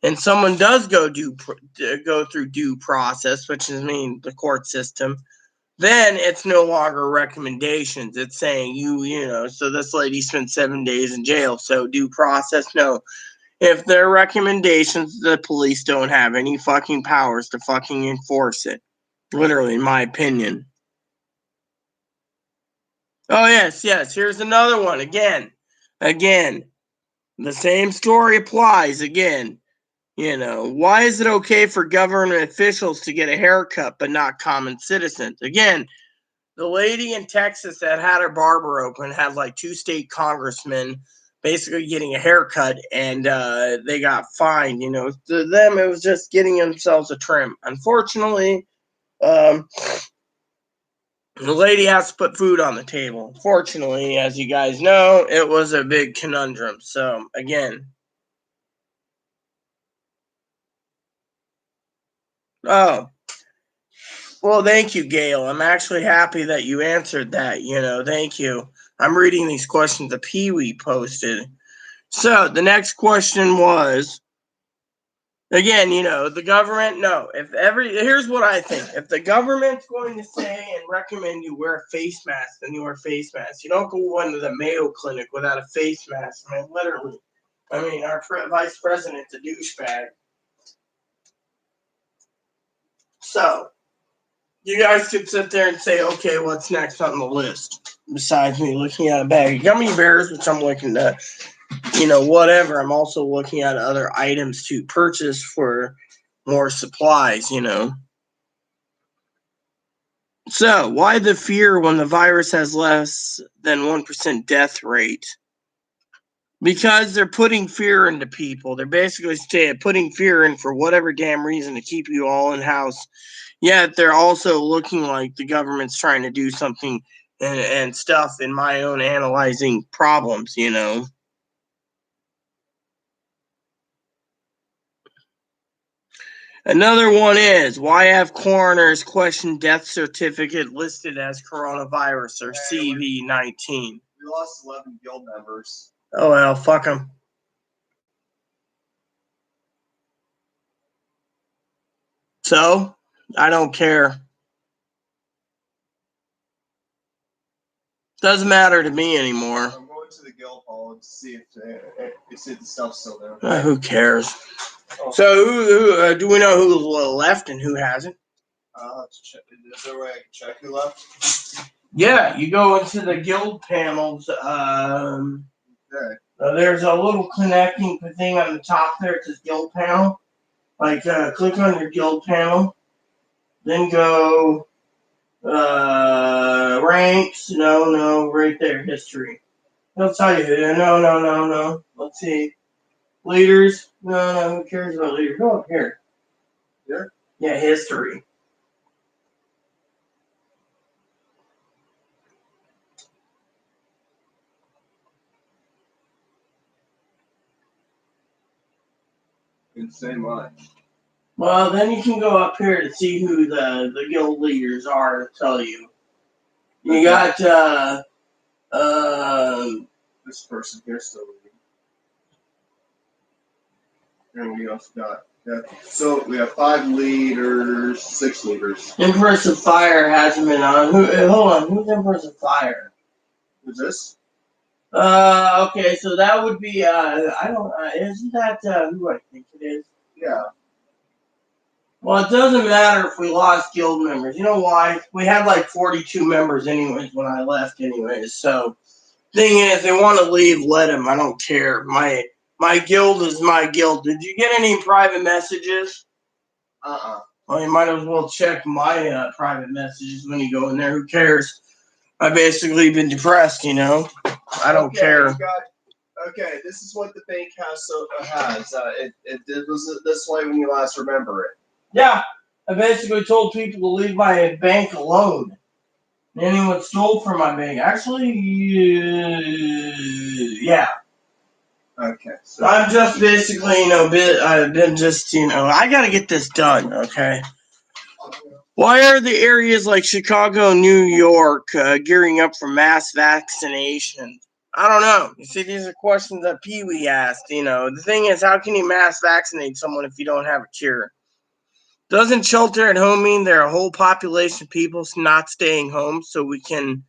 and someone does go through due process, which is the court system, then it's no longer recommendations. It's saying so this lady spent 7 days in jail. So due process, no. If they're recommendations, the police don't have any fucking powers to fucking enforce it. Literally, in my opinion. Oh, yes. Here's another one. Again. The same story applies again. Why is it okay for government officials to get a haircut but not common citizens? Again, the lady in Texas that had her barber open had like 2 state congressmen basically getting a haircut, and they got fined. To them, it was just getting themselves a trim. Unfortunately, the lady has to put food on the table. Fortunately, as you guys know, it was a big conundrum. So, again. Oh. Well, thank you, Gail. I'm actually happy that you answered that. Thank you. I'm reading these questions that Pee-wee posted. So the next question was, again, the government, no. Here's what I think. If the government's going to say and recommend you wear a face mask, then you wear a face mask. You don't go into the Mayo Clinic without a face mask. Literally. Our vice president's a douchebag. So, you guys could sit there and say, okay, what's next on the list? Besides me looking at a bag of gummy bears, which I'm looking to, whatever. I'm also looking at other items to purchase for more supplies, So, why the fear when the virus has less than 1% death rate? Because they're putting fear into people. They're basically putting fear in for whatever damn reason to keep you all in house. Yet they're also looking like the government's trying to do something and stuff in my own analyzing problems, Another one is, why have coroners question death certificate listed as coronavirus or CV-19? We lost 11 guild members. Oh, well, fuck them. So, I don't care. Doesn't matter to me anymore. I'm going to the guild hall to see if the stuff's still there. Who cares? Oh. So, who do we know who left and who hasn't? Is there a way I can check who left? Yeah, you go into the guild panels. Okay. There's a little connecting thing on the top there. It says guild panel. Click on your guild panel. Then go ranks. No, right there, history. They'll tell you. No. Let's see. Leaders. No, who cares about leaders? Go up here. Here? Yeah, history. Didn't say much. Well, then you can go up here to see who the guild leaders are to tell you. You got this person here still leading. And we also got so we have 5 leaders, 6 leaders. Empress of Fire hasn't been on. Hold on, who's Empress of Fire? Who's this? Okay, so that would be isn't that who I think it is? Yeah. Well, it doesn't matter if we lost guild members. You know why? We had like 42 members anyways when I left anyways. So, thing is, they want to leave, let them. I don't care. My guild is my guild. Did you get any private messages? Well, you might as well check my private messages when you go in there. Who cares? I've basically been depressed, you know. I don't care. Okay, this is what the bank has. It was this way when you last remember it. Yeah, I basically told people to leave my bank alone. Anyone stole from my bank. Actually, yeah. Okay. So I'm just basically, I've been just, I got to get this done, okay? Why are the areas like Chicago, New York gearing up for mass vaccination? I don't know. You see, these are questions that Pee Wee asked. The thing is, how can you mass vaccinate someone if you don't have a cure? Doesn't shelter at home mean there are a whole population of people not staying home so we can?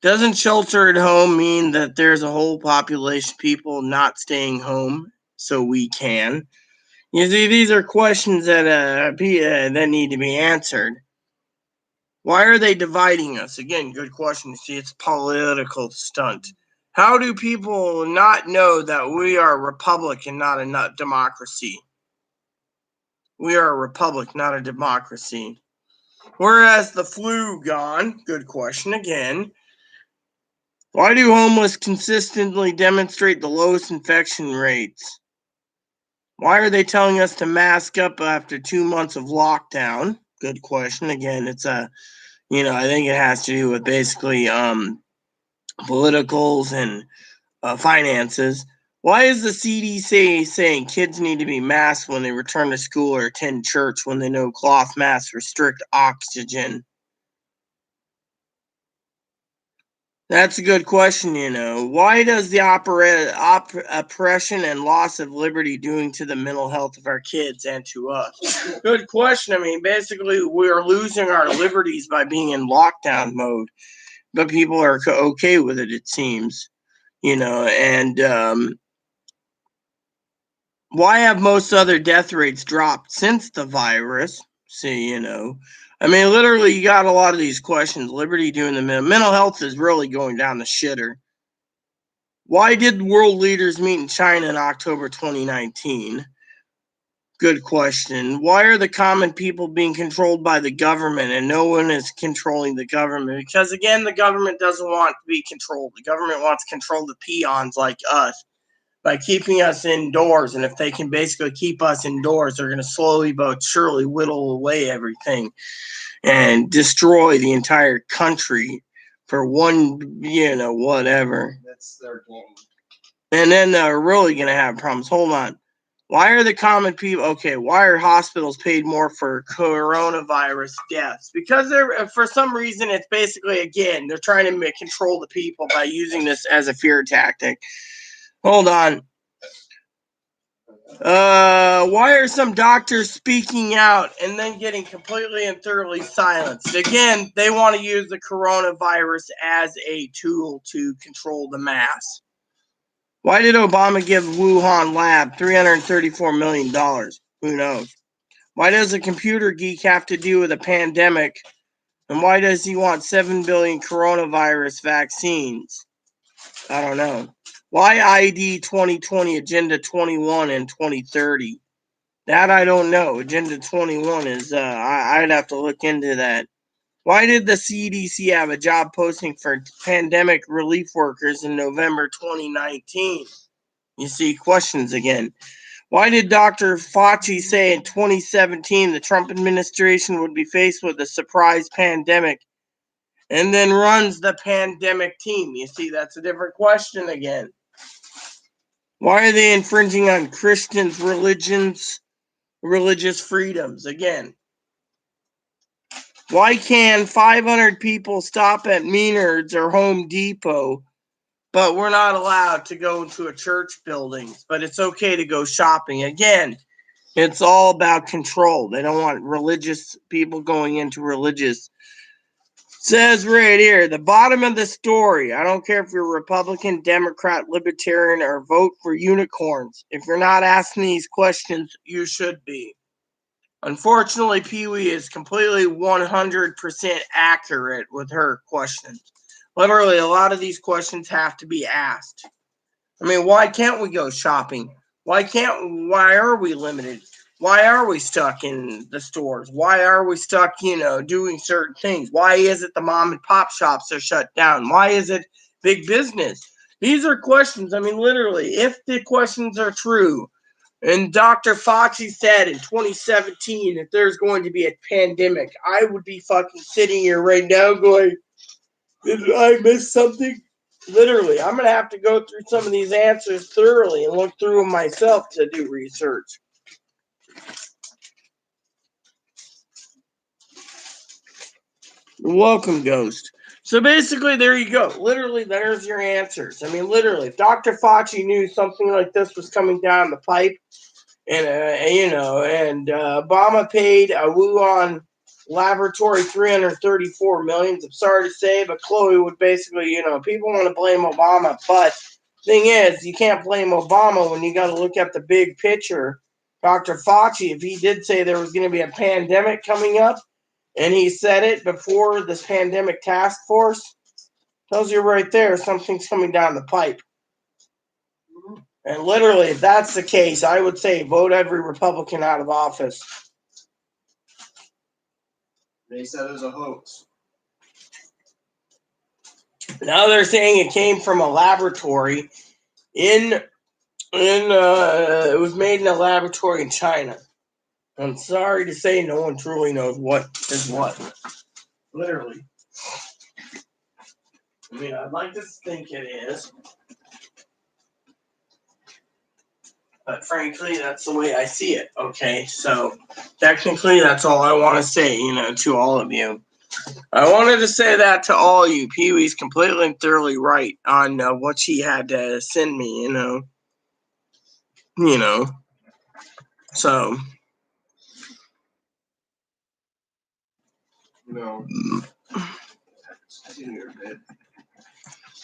Doesn't shelter at home mean that there's a whole population of people not staying home so we can? You see, these are questions that that need to be answered. Why are they dividing us? Again, good question. See, it's a political stunt. How do people not know that we are a republic and not a democracy? We are a republic, not a democracy. Whereas the flu gone, good question again. Why do homeless consistently demonstrate the lowest infection rates? Why are they telling us to mask up after 2 months of lockdown? Good question. Again, it's I think it has to do with basically politicals and finances. Why is the CDC saying kids need to be masked when they return to school or attend church when they know cloth masks restrict oxygen? That's a good question, Why does the oppression and loss of liberty doing to the mental health of our kids and to us? Good question. I mean, basically, we're losing our liberties by being in lockdown mode, but people are okay with it, it seems, and why have most other death rates dropped since the virus? See, I mean, literally, you got a lot of these questions. Liberty doing the mental health is really going down the shitter. Why did world leaders meet in China in October 2019? Good question. Why are the common people being controlled by the government and no one is controlling the government? Because, again, the government doesn't want to be controlled. The government wants to control the peons like us by keeping us indoors. And if they can basically keep us indoors, they're going to slowly but surely whittle away everything and destroy the entire country for one, whatever. That's their game. And then they're really going to have problems. Hold on. Why are the common people, why are hospitals paid more for coronavirus deaths? Because for some reason, it's basically, again, they're trying to control the people by using this as a fear tactic. Hold on. Why are some doctors speaking out and then getting completely and thoroughly silenced? Again, they want to use the coronavirus as a tool to control the mass. Why did Obama give Wuhan lab $334 million? Who knows? Why does a computer geek have to do with a pandemic? And why does he want 7 billion coronavirus vaccines? I don't know. Why ID 2020, Agenda 21, and 2030? That I don't know. Agenda 21 is, I'd have to look into that. Why did the CDC have a job posting for pandemic relief workers in November 2019? You see, questions again. Why did Dr. Fauci say in 2017 the Trump administration would be faced with a surprise pandemic and then runs the pandemic team? You see, that's a different question again. Why are they infringing on Christians' religious freedoms? Again, why can 500 people stop at Menards or Home Depot, but we're not allowed to go into a church building, but it's okay to go shopping? Again, it's all about control. They don't want religious people going into religious. Says right here, the bottom of the story. I don't care if you're Republican, Democrat, Libertarian, or vote for unicorns. If you're not asking these questions, you should be. Unfortunately, Pee Wee is completely 100% accurate with her questions. Literally, a lot of these questions have to be asked. I mean, why can't we go shopping? Why are we limited? Why are we stuck in the stores? Why are we stuck, doing certain things? Why is it the mom and pop shops are shut down? Why is it big business? These are questions. I mean, literally, if the questions are true, and Dr. Fauci said in 2017 that there's going to be a pandemic, I would be fucking sitting here right now going, did I miss something? Literally, I'm going to have to go through some of these answers thoroughly and look through them myself to do research. Welcome, Ghost. So basically, there you go. Literally, there's your answers. I mean, literally, if Dr. Fauci knew something like this was coming down the pipe, and Obama paid a Wuhan laboratory $334 million. I'm sorry to say, but Chloe would basically, people want to blame Obama, but thing is, you can't blame Obama when you got to look at the big picture. Dr. Fauci, if he did say there was going to be a pandemic coming up, and he said it before this pandemic task force, tells you right there something's coming down the pipe. And literally, if that's the case, I would say vote every Republican out of office. They said it was a hoax. Now they're saying it came from a laboratory it was made in a laboratory in China. I'm sorry to say, no one truly knows what is what. Literally. I mean, I'd like to think it is. But frankly, that's the way I see it. Okay, so technically, that's all I want to say, to all of you. I wanted to say that to all you. Pee-wee's completely and thoroughly right on what she had to send me, So. No.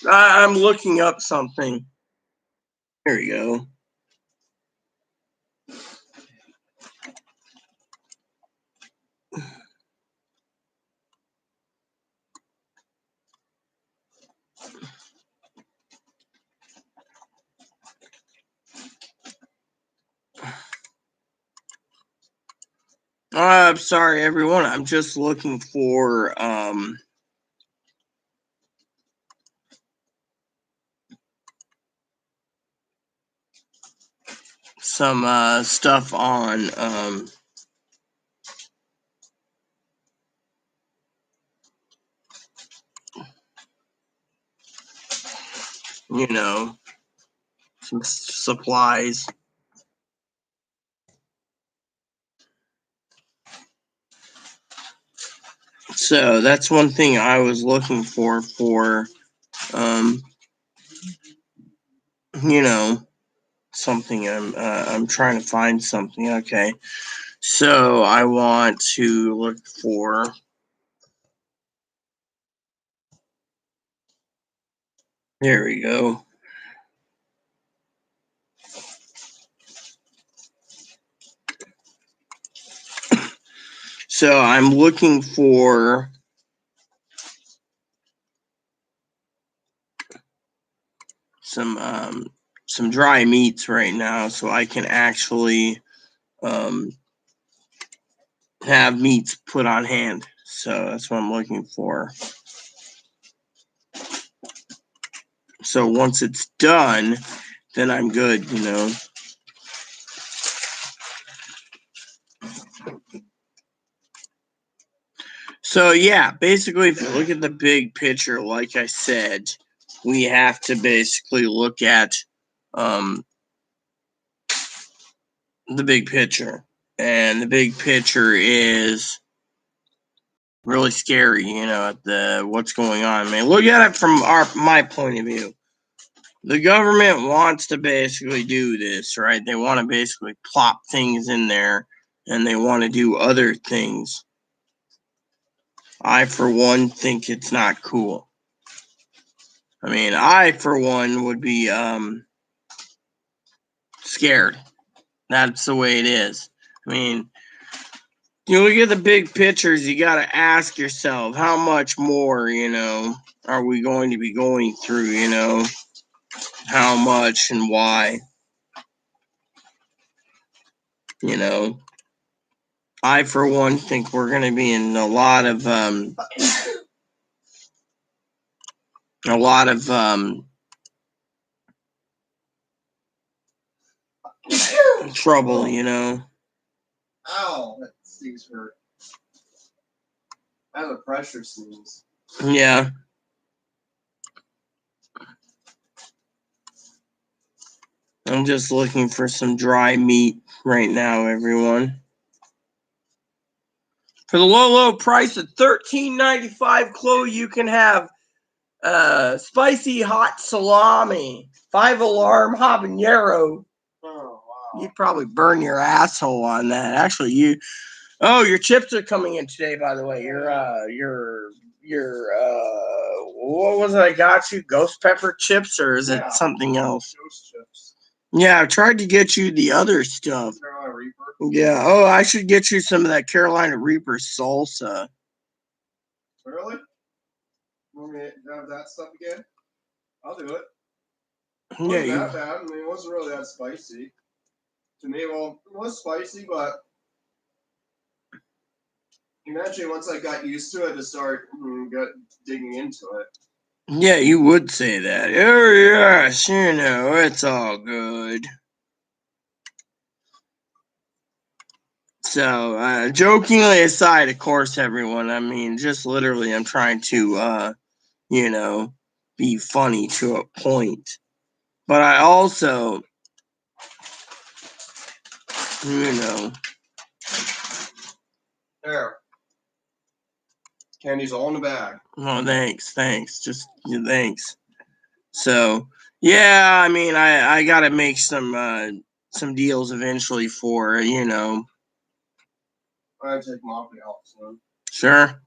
I'm looking up something. Here we go. I'm sorry, everyone. I'm just looking for some stuff on some supplies. So that's one thing I was looking for something. I'm trying to find something. Okay, so I want to look for. There we go. So I'm looking for some dry meats right now, so I can actually have meats put on hand. So that's what I'm looking for. So once it's done, then I'm good, So yeah, basically, if you look at the big picture, like I said, we have to basically look at the big picture, and the big picture is really scary. At the what's going on. I mean, look at it from my point of view. The government wants to basically do this, right? They want to basically plop things in there, and they want to do other things. I, for one, think it's not cool. I mean, I, for one, would be scared. That's the way it is. I mean, you look at the big pictures, you got to ask yourself, how much more, are we going to be going through, how much and why. You know, I, for one, think we're going to be in a lot of trouble, you know. Ow, that sneeze hurt. I have a pressure sneeze. Yeah. I'm just looking for some dry meat right now, everyone. For the low price of $13.95, Chloe, you can have spicy hot salami, 5-alarm habanero. Oh, wow. You'd probably burn your asshole on that. Actually, your chips are coming in today, by the way. What was it I got you? Ghost pepper chips, or is it something else? Ghost chips. Yeah, I tried to get you the other stuff. Carolina Reaper. Yeah. Oh, I should get you some of that Carolina Reaper salsa. Really? Want me to have that stuff again? I'll do it. It wasn't that bad. I mean, it wasn't really that spicy. To me, well, it was spicy, but imagine once I got used to it to start digging into it. Yeah, you would say that. Oh, yes, it's all good. So, jokingly aside, of course, everyone, I mean, just literally, I'm trying to, be funny to a point. But I also, There. Candy's all in the bag. Oh, thanks. Just thanks. So, yeah, I mean, I gotta make some deals eventually for, I take them off the out soon. Sure.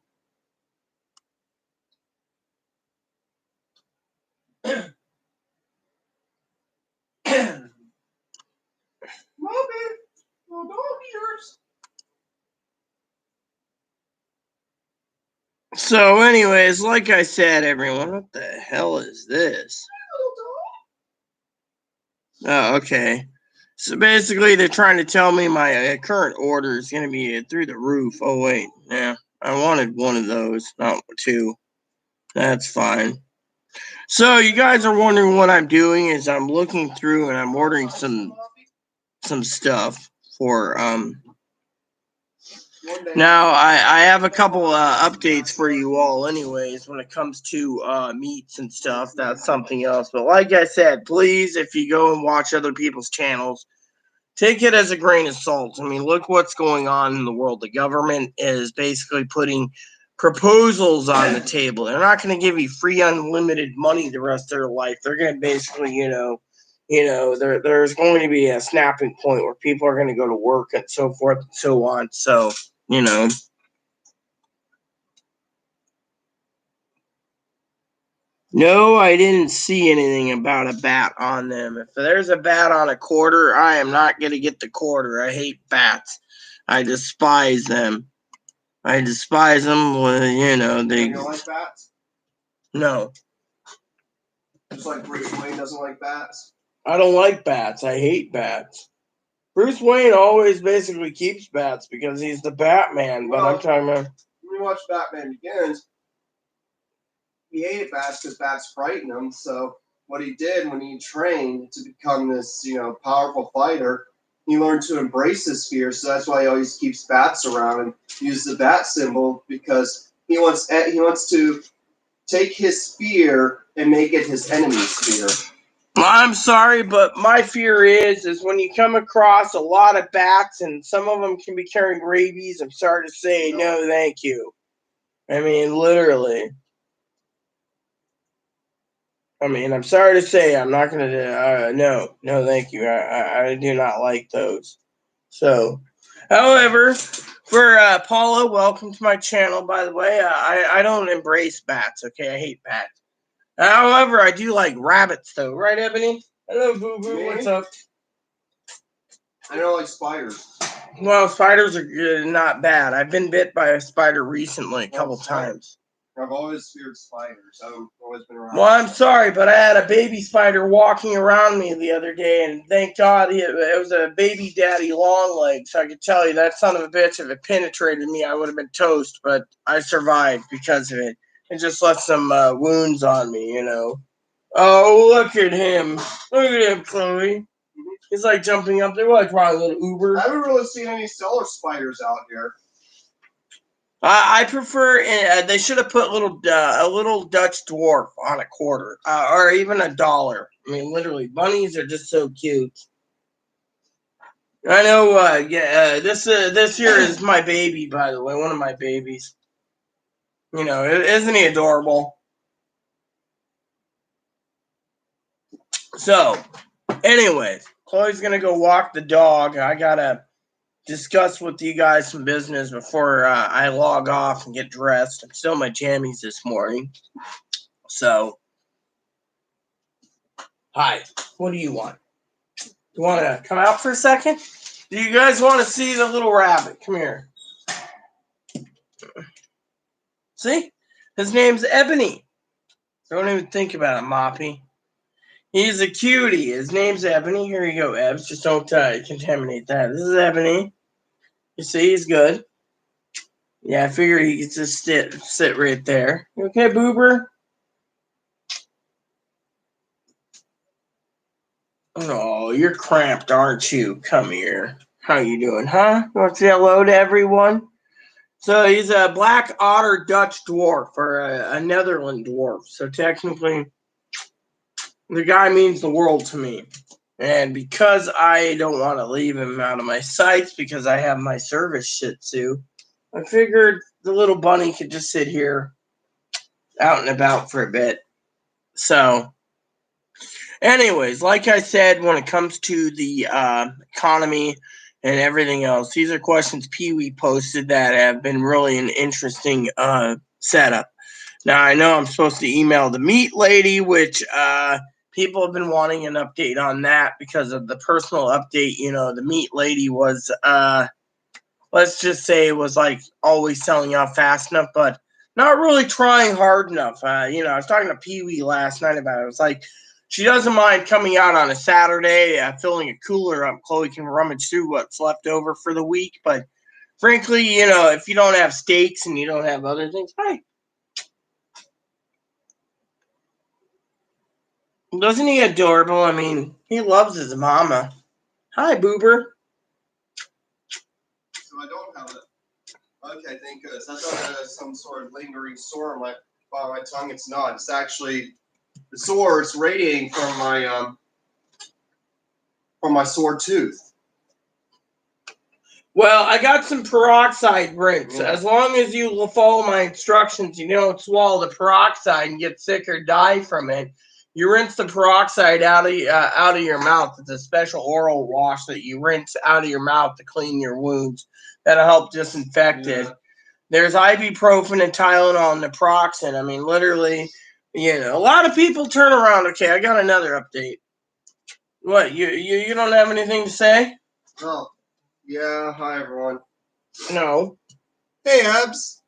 Mommy, no dog ears. So, anyways, like I said, everyone, what the hell is this? Oh, okay. So basically, they're trying to tell me my current order is going to be through the roof. Oh, wait. Yeah, I wanted one of those, not two. That's fine. So, you guys are wondering what I'm doing is I'm looking through and I'm ordering some stuff for now I have a couple updates for you all anyways when it comes to meats and stuff. That's something else, but like I said, please, if you go and watch other people's channels, take it as a grain of salt. I mean, look what's going on in the world. The government is basically putting proposals on the table. They're not going to give you free unlimited money the rest of their life. They're going to basically, there's going to be a snapping point where people are going to go to work and so forth and so on. So, no, I didn't see anything about a bat on them. If there's a bat on a quarter, I am not going to get the quarter. I hate bats. I despise them. I despise them. You don't like bats? No. Just like Bruce Wayne doesn't like bats? I don't like bats. I hate bats. Bruce Wayne always basically keeps bats because he's the Batman, but I'm talking about... When you watch Batman Begins, he hated bats because bats frighten him, so what he did when he trained to become this, powerful fighter, he learned to embrace his fear, so that's why he always keeps bats around and uses the bat symbol because he wants to take his fear and make it his enemy's fear. I'm sorry, but my fear is when you come across a lot of bats and some of them can be carrying rabies, I'm sorry to say, no, thank you. I mean, literally. I mean, I'm sorry to say, I'm not going to, no, thank you. I do not like those. So, however, for Paula, welcome to my channel, by the way. I don't embrace bats, okay? I hate bats. However, I do like rabbits, though. Right, Ebony? Hello, boo-boo. What's up? I don't like spiders. Well, spiders are good, not bad. I've been bit by a spider recently a couple times. I've always feared spiders. I've always been around. Well, I'm sorry, but I had a baby spider walking around me the other day, and thank God it was a baby daddy long leg. So I could tell you that son of a bitch, if it penetrated me, I would have been toast. But I survived because of it. It just left some wounds on me, you know. Oh, look at him! Look at him, Chloe. He's like jumping up there. What's wrong, little Uber? I haven't really seen any stellar spiders out here. I prefer. They should have put a little Dutch dwarf on a quarter, or even $1. I mean, literally, bunnies are just so cute. I know. This here is my baby, by the way, one of my babies. You know, isn't he adorable? So, anyways, Chloe's gonna go walk the dog. I gotta discuss with you guys some business before I log off and get dressed. I'm still in my jammies this morning. So, hi, what do you want? You want to come out for a second? Do you guys want to see the little rabbit? Come here. See? His name's Ebony. Don't even think about it, Moppy. He's a cutie. His name's Ebony. Here you go, Ebs. Just don't contaminate that. This is Ebony. You see, he's good. Yeah, I figure he could just sit right there. You okay, Boober? Oh, you're cramped, aren't you? Come here. How you doing, huh? You want to say hello to everyone? So he's a black otter Dutch dwarf, or a Netherland dwarf. So technically, the guy means the world to me. And because I don't want to leave him out of my sights because I have my service Shih Tzu, I figured the little bunny could just sit here out and about for a bit. So, anyways, like I said, when it comes to the economy and everything else, these are questions Pee-wee posted that have been really an interesting setup. Now, I know I'm supposed to email the meat lady, which people have been wanting an update on that because of the personal update. You know, the meat lady was, let's just say, was like always selling out fast enough, but not really trying hard enough. You know, I was talking to Pee-wee last night about it. It was like, she doesn't mind coming out on a Saturday, filling a cooler up. Chloe can rummage through what's left over for the week. But frankly, you know, if you don't have steaks and you don't have other things, hi. Doesn't he adorable? I mean, he loves his mama. Hi, Boober. So I don't have it. Okay, thank goodness. I thought it was some sort of lingering sore on my tongue. It's not. It's actually the sore is radiating from my sore tooth. Well, I got some peroxide rinse. Yeah. As long as you follow my instructions, you don't swallow the peroxide and get sick or die from it. You rinse the peroxide out of your mouth. It's a special oral wash that you rinse out of your mouth to clean your wounds. That'll help disinfect it. There's ibuprofen and Tylenol and naproxen. I mean, literally, you know, a lot of people turn around. Okay, I got another update. What, you don't have anything to say? Oh, yeah. Hi, everyone. No. Hey, Abs.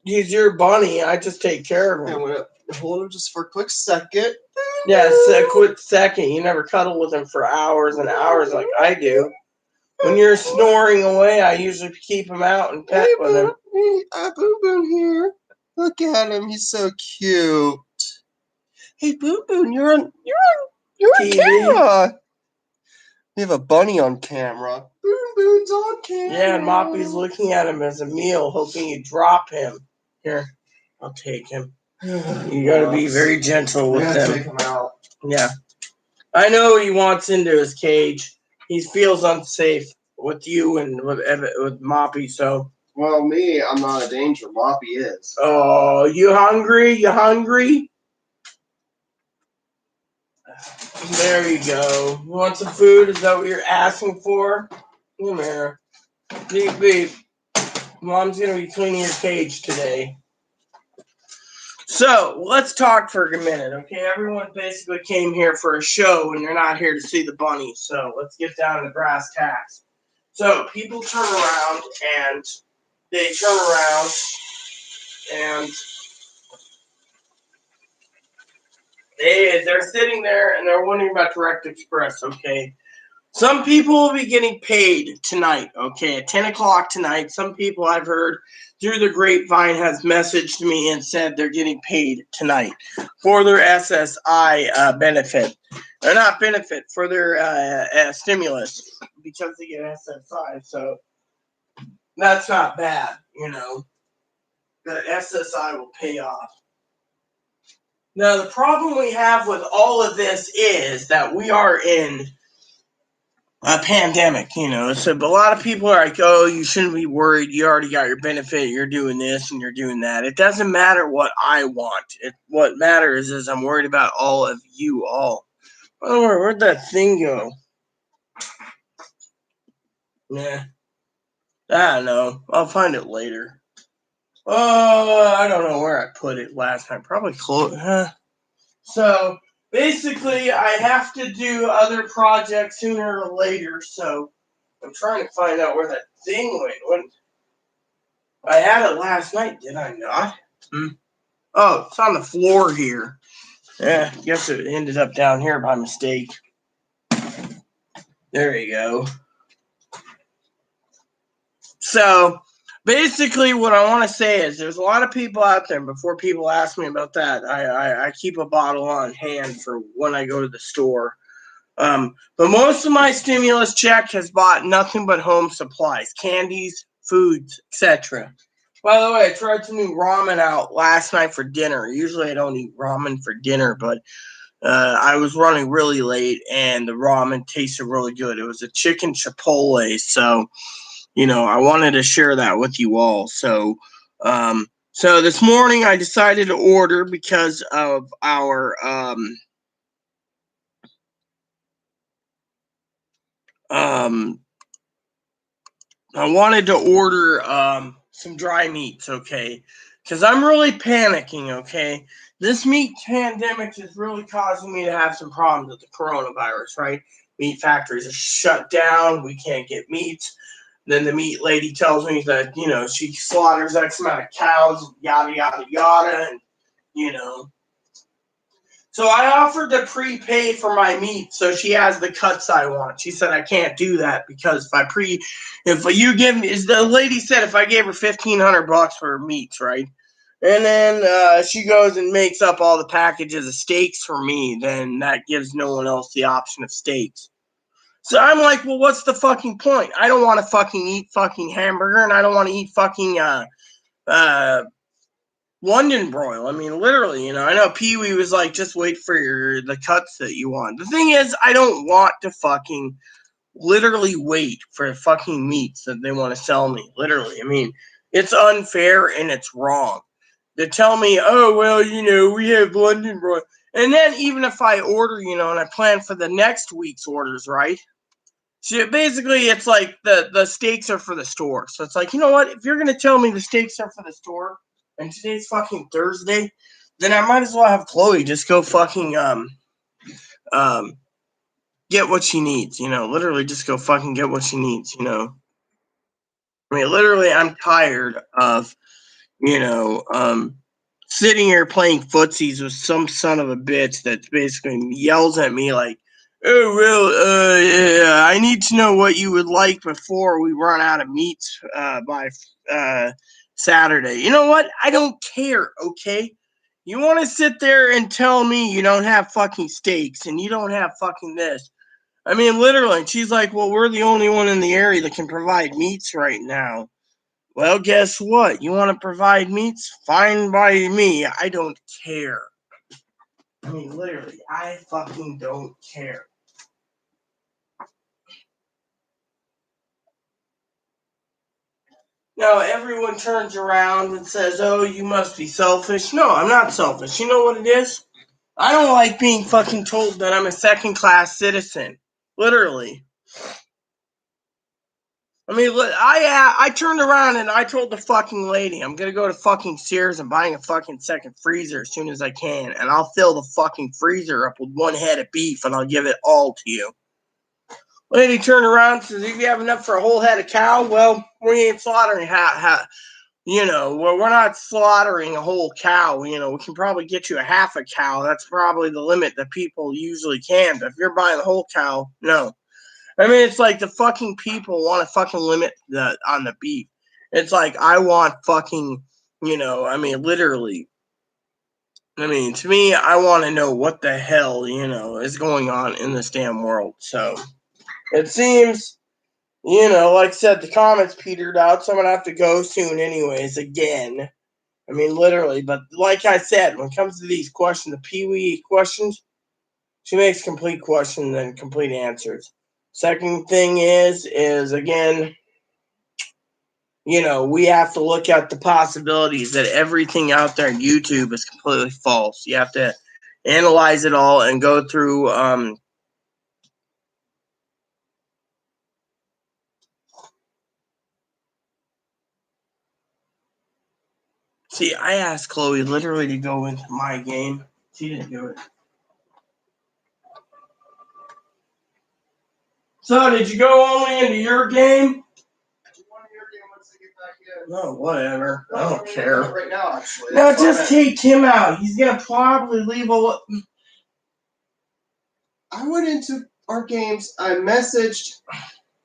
He's your bunny. I just take care of I'm him. gonna hold him just for a quick second. Yes, a quick second. You never cuddle with him for hours and hours like I do. When you're snoring away, I usually keep him out and pet with him. Hey, Boom Boom here. Look at him. He's so cute. Hey, Boom Boom, you're on TV. camera. We have a bunny on camera. Boom Boom's on camera. Yeah, and Moppy's looking at him as a meal, hoping you drop him. Here, I'll take him. You gotta be very gentle with them. Take him out. Yeah. I know he wants into his cage. He feels unsafe with you and with Moppy, so. Well, me, I'm not a danger. Moppy is. Oh, you hungry? You hungry? There you go. You want some food? Is that what you're asking for? Come here. Beep, beep. Mom's going to be cleaning your cage today. So, let's talk for a minute, okay? Everyone basically came here for a show, and they're not here to see the bunny. So, let's get down to brass tacks. So, people turn around, and they turn around, and They're sitting there and they're wondering about Direct Express, okay? Some people will be getting paid tonight, okay, at 10 o'clock tonight. Some people I've heard through the grapevine has messaged me and said they're getting paid tonight for their SSI benefit. Or not benefit, for their stimulus because they get SSI. So that's not bad, you know. The SSI will pay off. Now, the problem we have with all of this is that we are in a pandemic, you know. So, but a lot of people are like, oh, you shouldn't be worried. You already got your benefit. You're doing this and you're doing that. It doesn't matter what I want. What matters is I'm worried about all of you all. Oh, where'd that thing go? Nah, I don't know. I'll find it later. I don't know where I put it last night. Probably close. So basically, I have to do other projects sooner or later. So I'm trying to find out where that thing went. I had it last night, did I not? Oh, it's on the floor here. Yeah, guess it ended up down here by mistake. There you go. So basically, what I want to say is there's a lot of people out there. Before people ask me about that, I keep a bottle on hand for when I go to the store. But most of my stimulus check has bought nothing but home supplies, candies, foods, etc. By the way, I tried some new ramen out last night for dinner. Usually I don't eat ramen for dinner, but I was running really late and the ramen tasted really good. It was a chicken chipotle, so you know I wanted to share that with you all. So this morning I decided to order because of our I wanted to order some dry meats, okay? Because I'm really panicking, okay? This meat pandemic is really causing me to have some problems with the coronavirus, right? Meat factories are shut down. We can't get meat. Then the meat lady tells me that, you know, she slaughters X amount of cows, yada, yada, yada. And, you know, so I offered to prepay for my meat so she has the cuts I want. She said I can't do that because if you give me, the lady said if I gave her $1,500 for her meats, right? And then she goes and makes up all the packages of steaks for me, then that gives no one else the option of steaks. So I'm like, well, what's the fucking point? I don't want to fucking eat fucking hamburger and I don't want to eat fucking London broil. I mean, literally, you know, I know Pee Wee was like, just wait for the cuts that you want. The thing is, I don't want to fucking literally wait for fucking meats that they want to sell me. Literally. I mean, it's unfair and it's wrong. They tell me, oh, well, you know, we have London broil. And then even if I order, you know, and I plan for the next week's orders, right? So basically, it's like the steaks are for the store. So it's like, you know what? If you're going to tell me the steaks are for the store, and today's fucking Thursday, then I might as well have Chloe just go fucking get what she needs, you know, literally just go fucking get what she needs, you know. I mean, literally, I'm tired of, you know, sitting here playing footsies with some son of a bitch that basically yells at me like, oh, well, yeah, I need to know what you would like before we run out of meats by Saturday. You know what? I don't care, okay? You want to sit there and tell me you don't have fucking steaks and you don't have fucking this. I mean, literally, she's like, well, we're the only one in the area that can provide meats right now. Well, guess what? You want to provide meats? Fine by me. I don't care. I mean, literally, I fucking don't care. Now, everyone turns around and says, oh, you must be selfish. No, I'm not selfish. You know what it is? I don't like being fucking told that I'm a second-class citizen. Literally. I mean, I turned around and I told the fucking lady I'm gonna go to fucking Sears and buying a fucking second freezer as soon as I can, and I'll fill the fucking freezer up with one head of beef and I'll give it all to you. Lady turned around and says, if you have enough for a whole head of cow, well, we ain't slaughtering we're not slaughtering a whole cow. We can probably get you a half a cow. That's probably the limit that people usually can. But if you're buying the whole cow, no. I mean, it's like the fucking people want to fucking limit on the beef. It's like I want fucking, literally. I mean, to me, I want to know what the hell, is going on in this damn world. So it seems, like I said, the comments petered out, so I'm going to have to go soon, anyways, again. I mean, literally. But like I said, when it comes to these questions, the Pee Wee questions, she makes complete questions and complete answers. Second thing is again, we have to look at the possibilities that everything out there on YouTube is completely false. You have to analyze it all and go through see, I asked Chloe literally to go into my game. She didn't do it. So, did you go only into your game? No, whatever. I don't care. Right now, actually. No, just take him out. He's gonna probably leave a. I went into our games. I messaged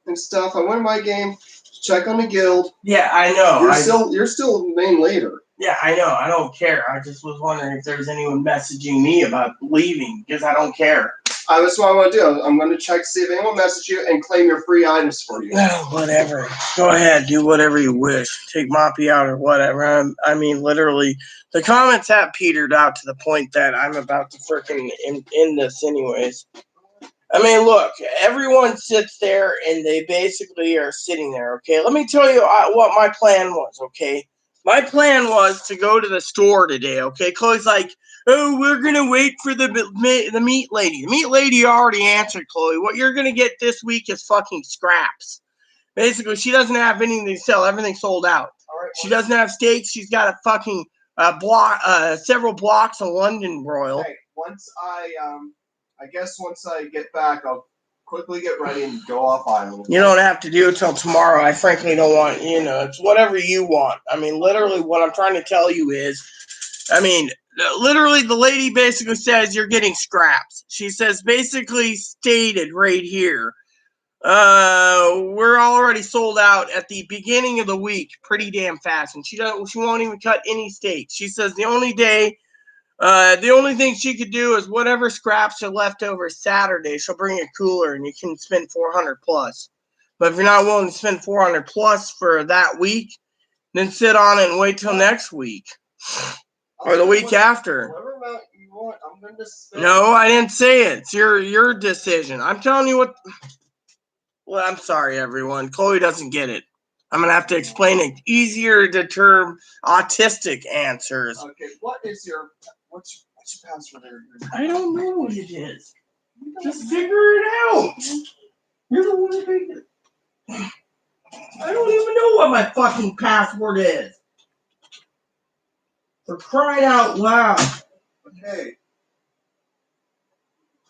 and stuff. I went in my game to check on the guild. Yeah, I know. You're still main leader. Yeah, I know. I don't care. I just was wondering if there's anyone messaging me about leaving because I don't care. That's what I want to do. I'm going to check to see if anyone messaged you and claim your free items for you. Well, whatever. Go ahead. Do whatever you wish. Take Moppy out or whatever. I mean, literally, the comments have petered out to the point that I'm about to freaking end this anyways. I mean, look, everyone sits there and they basically are sitting there, okay? Let me tell you what my plan was, okay? My plan was to go to the store today, okay? Chloe's like, oh, we're going to wait for the meat lady. The meat lady already answered, Chloe. What you're going to get this week is fucking scraps. Basically, she doesn't have anything to sell. Everything's sold out. Right, she doesn't have steaks. She's got a fucking several blocks of London broil. Hey, once I get back, I'll quickly get ready and go off island. You don't have to do it till tomorrow. I frankly don't want, it's whatever you want. I mean, literally what I'm trying to tell you is, literally the lady basically says you're getting scraps. She says basically stated right here, we're already sold out at the beginning of the week pretty damn fast. And she won't even cut any steaks. She says the only thing she could do is whatever scraps are left over Saturday, she'll bring a cooler and you can spend 400 plus. But if you're not willing to spend 400 plus for that week, then sit on it and wait till next week or the week after. Whatever amount you want, I'm going to spend. No, I didn't say it. It's your decision. I'm telling you what. Well, I'm sorry, everyone. Chloe doesn't get it. I'm gonna have to explain it easier to term autistic answers. Okay, what's your password there? I don't know what it is. Just figure it out. You're the one who figured it. I don't even know what my fucking password is. For crying out loud. Okay.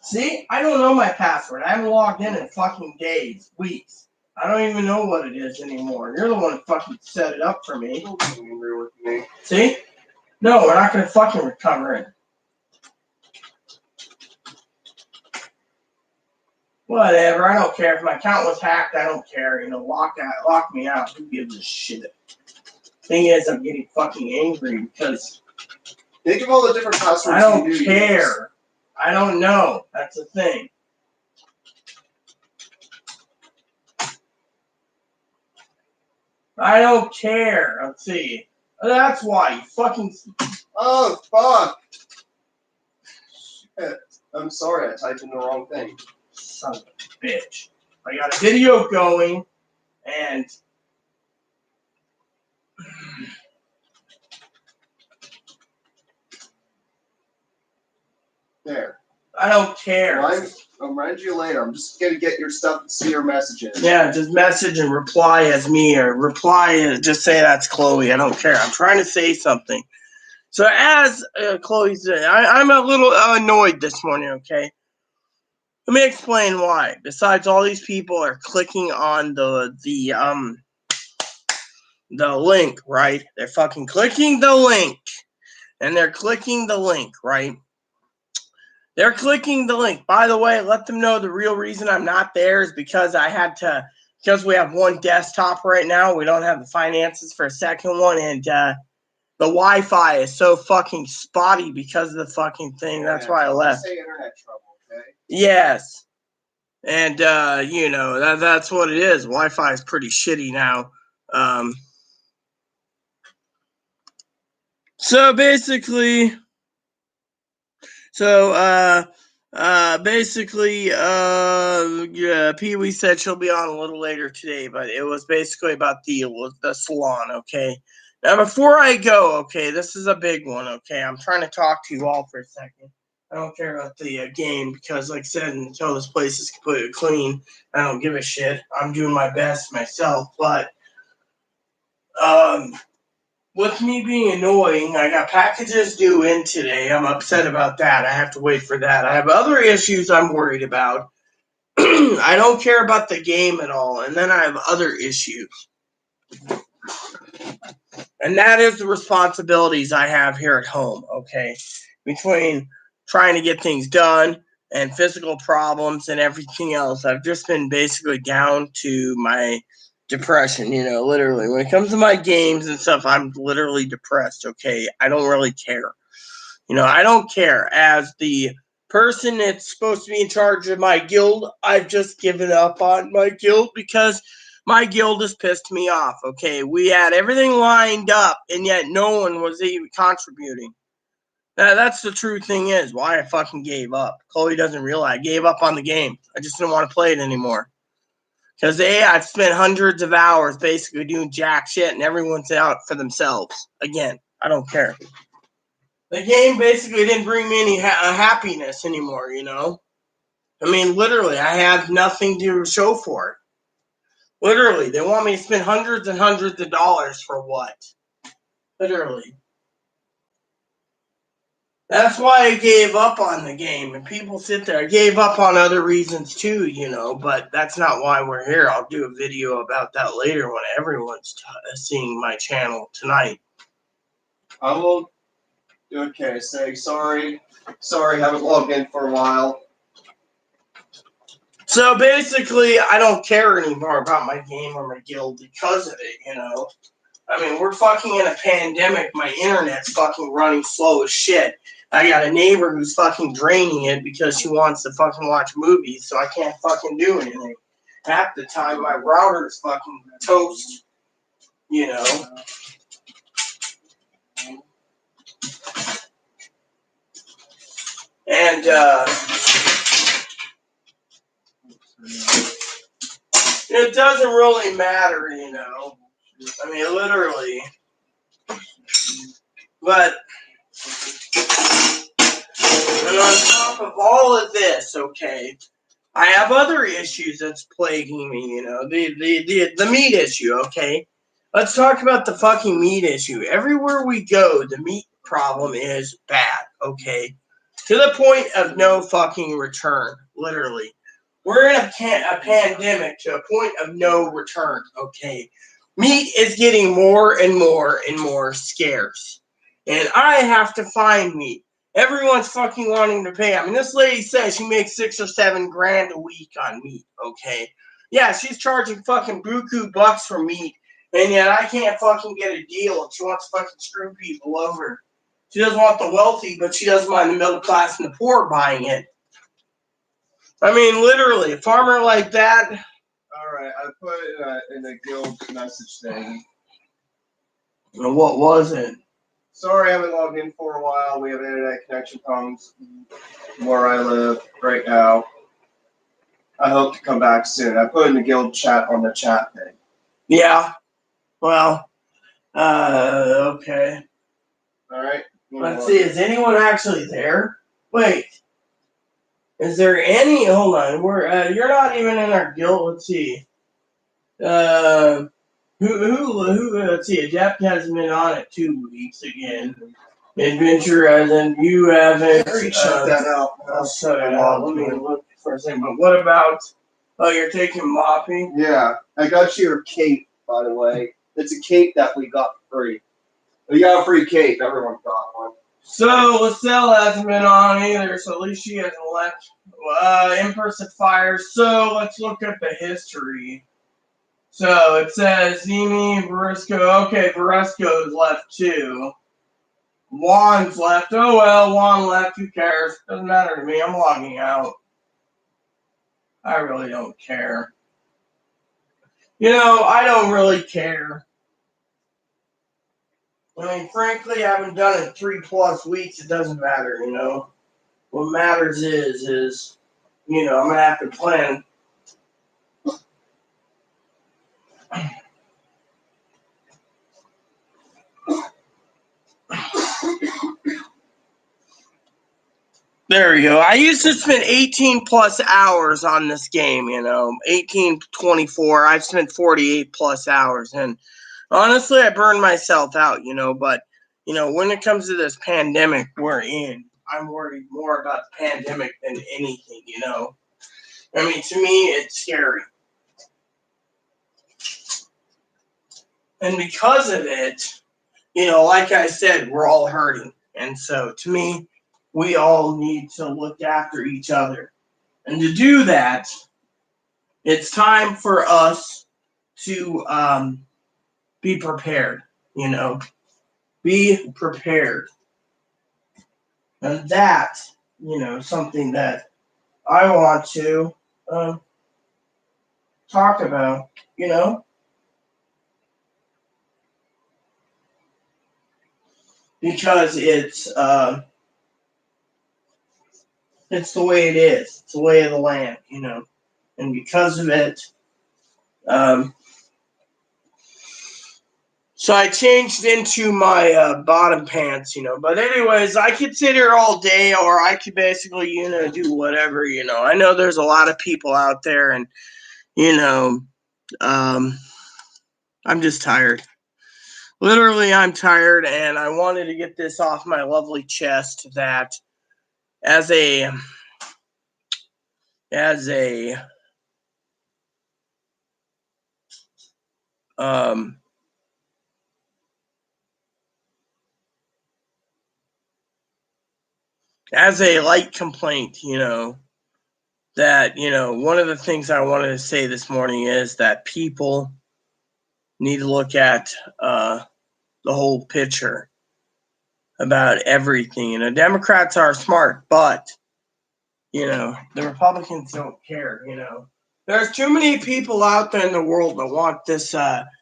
See, I don't know my password. I haven't logged in fucking days, weeks. I don't even know what it is anymore. You're the one who fucking set it up for me. Don't be angry with me. See? No, we're not going to fucking recover it. Whatever, I don't care. If my account was hacked, I don't care. Lock me out. Who gives a shit? Thing is, I'm getting fucking angry because... Think of all the different passwords I don't care. I don't know. That's the thing. I don't care. Let's see. That's why you fucking... Oh, fuck. Shit. I'm sorry, I typed in the wrong thing. Son of a bitch. I got a video going, and... There. I don't care. I'll remind you later. I'm just going to get your stuff and see your messages. Yeah, just message and reply as me, or reply and just say that's Chloe. I don't care. I'm trying to say something. So as Chloe said, I'm a little annoyed this morning, okay? Let me explain why. Besides, all these people are clicking on the the link, right? They're fucking clicking the link. And they're clicking the link, right? They're clicking the link. By the way, let them know the real reason I'm not there is because because we have one desktop right now. We don't have the finances for a second one. And the Wi-Fi is so fucking spotty because of the fucking thing. That's why I left. Say internet trouble, okay? Yes. And, that's what it is. Wi-Fi is pretty shitty now. So basically, Pee Wee said she'll be on a little later today, but it was basically about the salon, okay? Now, before I go, okay, this is a big one, okay? I'm trying to talk to you all for a second. I don't care about the game because, like I said, until this place is completely clean, I don't give a shit. I'm doing my best myself, but with me being annoying, I got packages due in today. I'm upset about that. I have to wait for that. I have other issues I'm worried about. I don't care about the game at all. And then I have other issues. And that is the responsibilities I have here at home, okay? Between trying to get things done and physical problems and everything else, I've just been basically down to my depression, literally. When it comes to my games and stuff, I'm literally depressed, okay? I don't really care. I don't care. As the person that's supposed to be in charge of my guild, I've just given up on my guild because my guild has pissed me off, okay? We had everything lined up, and yet no one was even contributing. That's the true thing is why I fucking gave up. Chloe doesn't realize I gave up on the game. I just didn't want to play it anymore. Because I've spent hundreds of hours basically doing jack shit, and everyone's out for themselves. Again, I don't care. The game basically didn't bring me any happiness anymore, I mean, literally, I have nothing to show for it. Literally, they want me to spend hundreds and hundreds of dollars for what? Literally. That's why I gave up on the game. And people sit there. I gave up on other reasons too, but that's not why we're here. I'll do a video about that later when everyone's seeing my channel tonight. I will. Okay, say sorry. Sorry, haven't logged in for a while. So basically, I don't care anymore about my game or my guild because of it, I mean, we're fucking in a pandemic. My internet's fucking running slow as shit. I got a neighbor who's fucking draining it because she wants to fucking watch movies, so I can't fucking do anything. Half the time, my router's fucking toast, And, it doesn't really matter, I mean, literally. But, and on top of all of this, okay, I have other issues that's plaguing me, the meat issue, okay? Let's talk about the fucking meat issue. Everywhere we go, the meat problem is bad, okay? To the point of no fucking return, literally. We're in a pandemic to a point of no return, okay? Meat is getting more and more and more scarce. And I have to find meat. Everyone's fucking wanting to pay. I mean, this lady says she makes $6 or $7 grand a week on meat, okay? Yeah, she's charging fucking buku bucks for meat, and yet I can't fucking get a deal, and she wants to fucking screw people over. She doesn't want the wealthy, but she doesn't mind the middle class and the poor buying it. I mean, literally, a farmer like that. All right, I put it in a guild message thing. What was it? Sorry, I haven't logged in for a while. We have internet connection problems where I live right now. I hope to come back soon. I put in the guild chat on the chat thing. Yeah. Well, okay. All right. Let's see. Is anyone actually there? Wait. Is there any? Hold on. You're not even in our guild. Let's see. Who? Let's see. Jeff hasn't been on it 2 weeks again. Adventure, as in you haven't. Shut that out. I'll shut it out. Let me look for a second. But what about? Oh, you're taking mopping? Yeah, I got you your cape, by the way. It's a cape that we got free. We got a free cape. Everyone got one. So LaSalle hasn't been on either, so at least she hasn't left. Empress of Fire. So let's look at the history. So it says Zemi, Varisco. Okay, Varisco's left too. Juan's left. Oh well, Juan left. Who cares? Doesn't matter to me. I'm logging out. I really don't care. I don't really care. I mean, frankly, I haven't done it 3+ weeks. It doesn't matter, What matters is, I'm going to have to plan. There we go. I used to spend 18+ hours on this game, 18, 24. I've spent 48+ hours. And honestly, I burned myself out, but, when it comes to this pandemic we're in, I'm worried more about the pandemic than anything, I mean, to me, it's scary. And because of it, like I said, we're all hurting. And so, to me, we all need to look after each other. And to do that, it's time for us to be prepared, Be prepared. And that, something that I want to talk about, because it's the way it is. It's the way of the land, and because of it, so I changed into my bottom pants, But anyways, I could sit here all day, or I could basically, do whatever, I know there's a lot of people out there, and I'm just tired. Literally, I'm tired, and I wanted to get this off my lovely chest that as a light complaint, that, one of the things I wanted to say this morning is that people need to look at the whole picture about everything. Democrats are smart, but, the Republicans don't care, There's too many people out there in the world that want this lifetime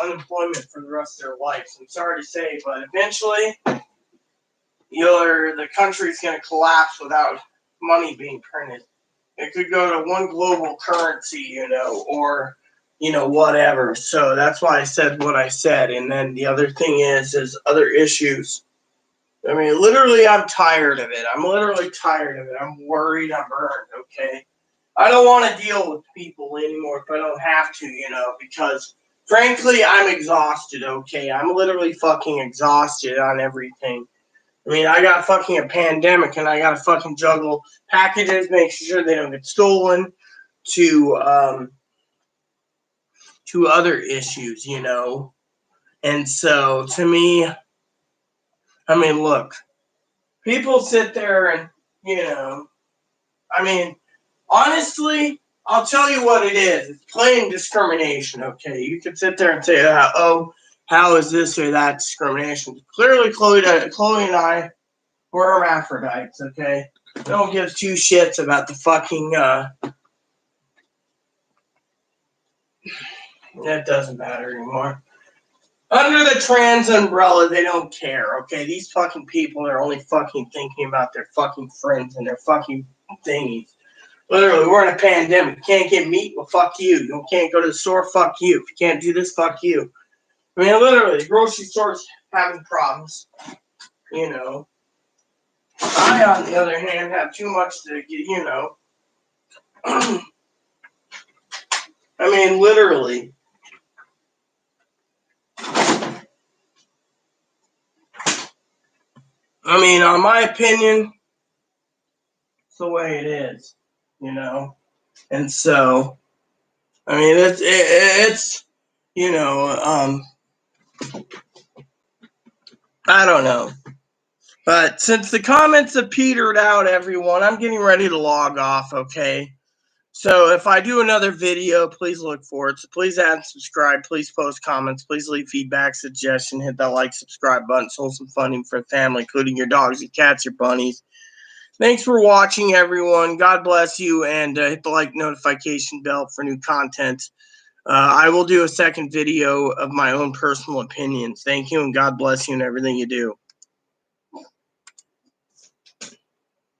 unemployment for the rest of their lives. I'm sorry to say, but eventually, the country's going to collapse without money being printed. It could go to one global currency, or whatever. So that's why I said what I said. And then the other thing is other issues. I mean, literally, I'm tired of it. I'm literally tired of it. I'm worried. I'm burned. Okay. I don't want to deal with people anymore if I don't have to, because frankly, I'm exhausted. Okay. I'm literally fucking exhausted on everything. I mean, I got fucking a pandemic, and I got to fucking juggle packages, make sure they don't get stolen, to other issues, And so, to me, I mean, look, people sit there and, I mean, honestly, I'll tell you what it is. It's plain discrimination, okay? You could sit there and say, how is this or that discrimination? Clearly, Chloe and I, we're hermaphrodites, okay? Don't give two shits about the fucking, that doesn't matter anymore. Under the trans umbrella, they don't care, okay? These fucking people are only fucking thinking about their fucking friends and their fucking thingies. Literally, we're in a pandemic. You can't get meat? Well, fuck you. You can't go to the store? Fuck you. If you can't do this, fuck you. I mean, literally, the grocery store's having problems, I, on the other hand, have too much to get, I mean, literally. I mean, on my opinion, it's the way it is, And so, I mean, it's you know, I don't know. But since the comments have petered out, everyone, I'm getting ready to log off, okay? So if I do another video, please look for it. So please add and subscribe. Please post comments. Please leave feedback, suggestion. Hit that like, subscribe button. Wholesome funding for the family, including your dogs, your cats, your bunnies. Thanks for watching, everyone. God bless you, and hit the like notification bell for new content. I will do a second video of my own personal opinions. Thank you, and God bless you in everything you do.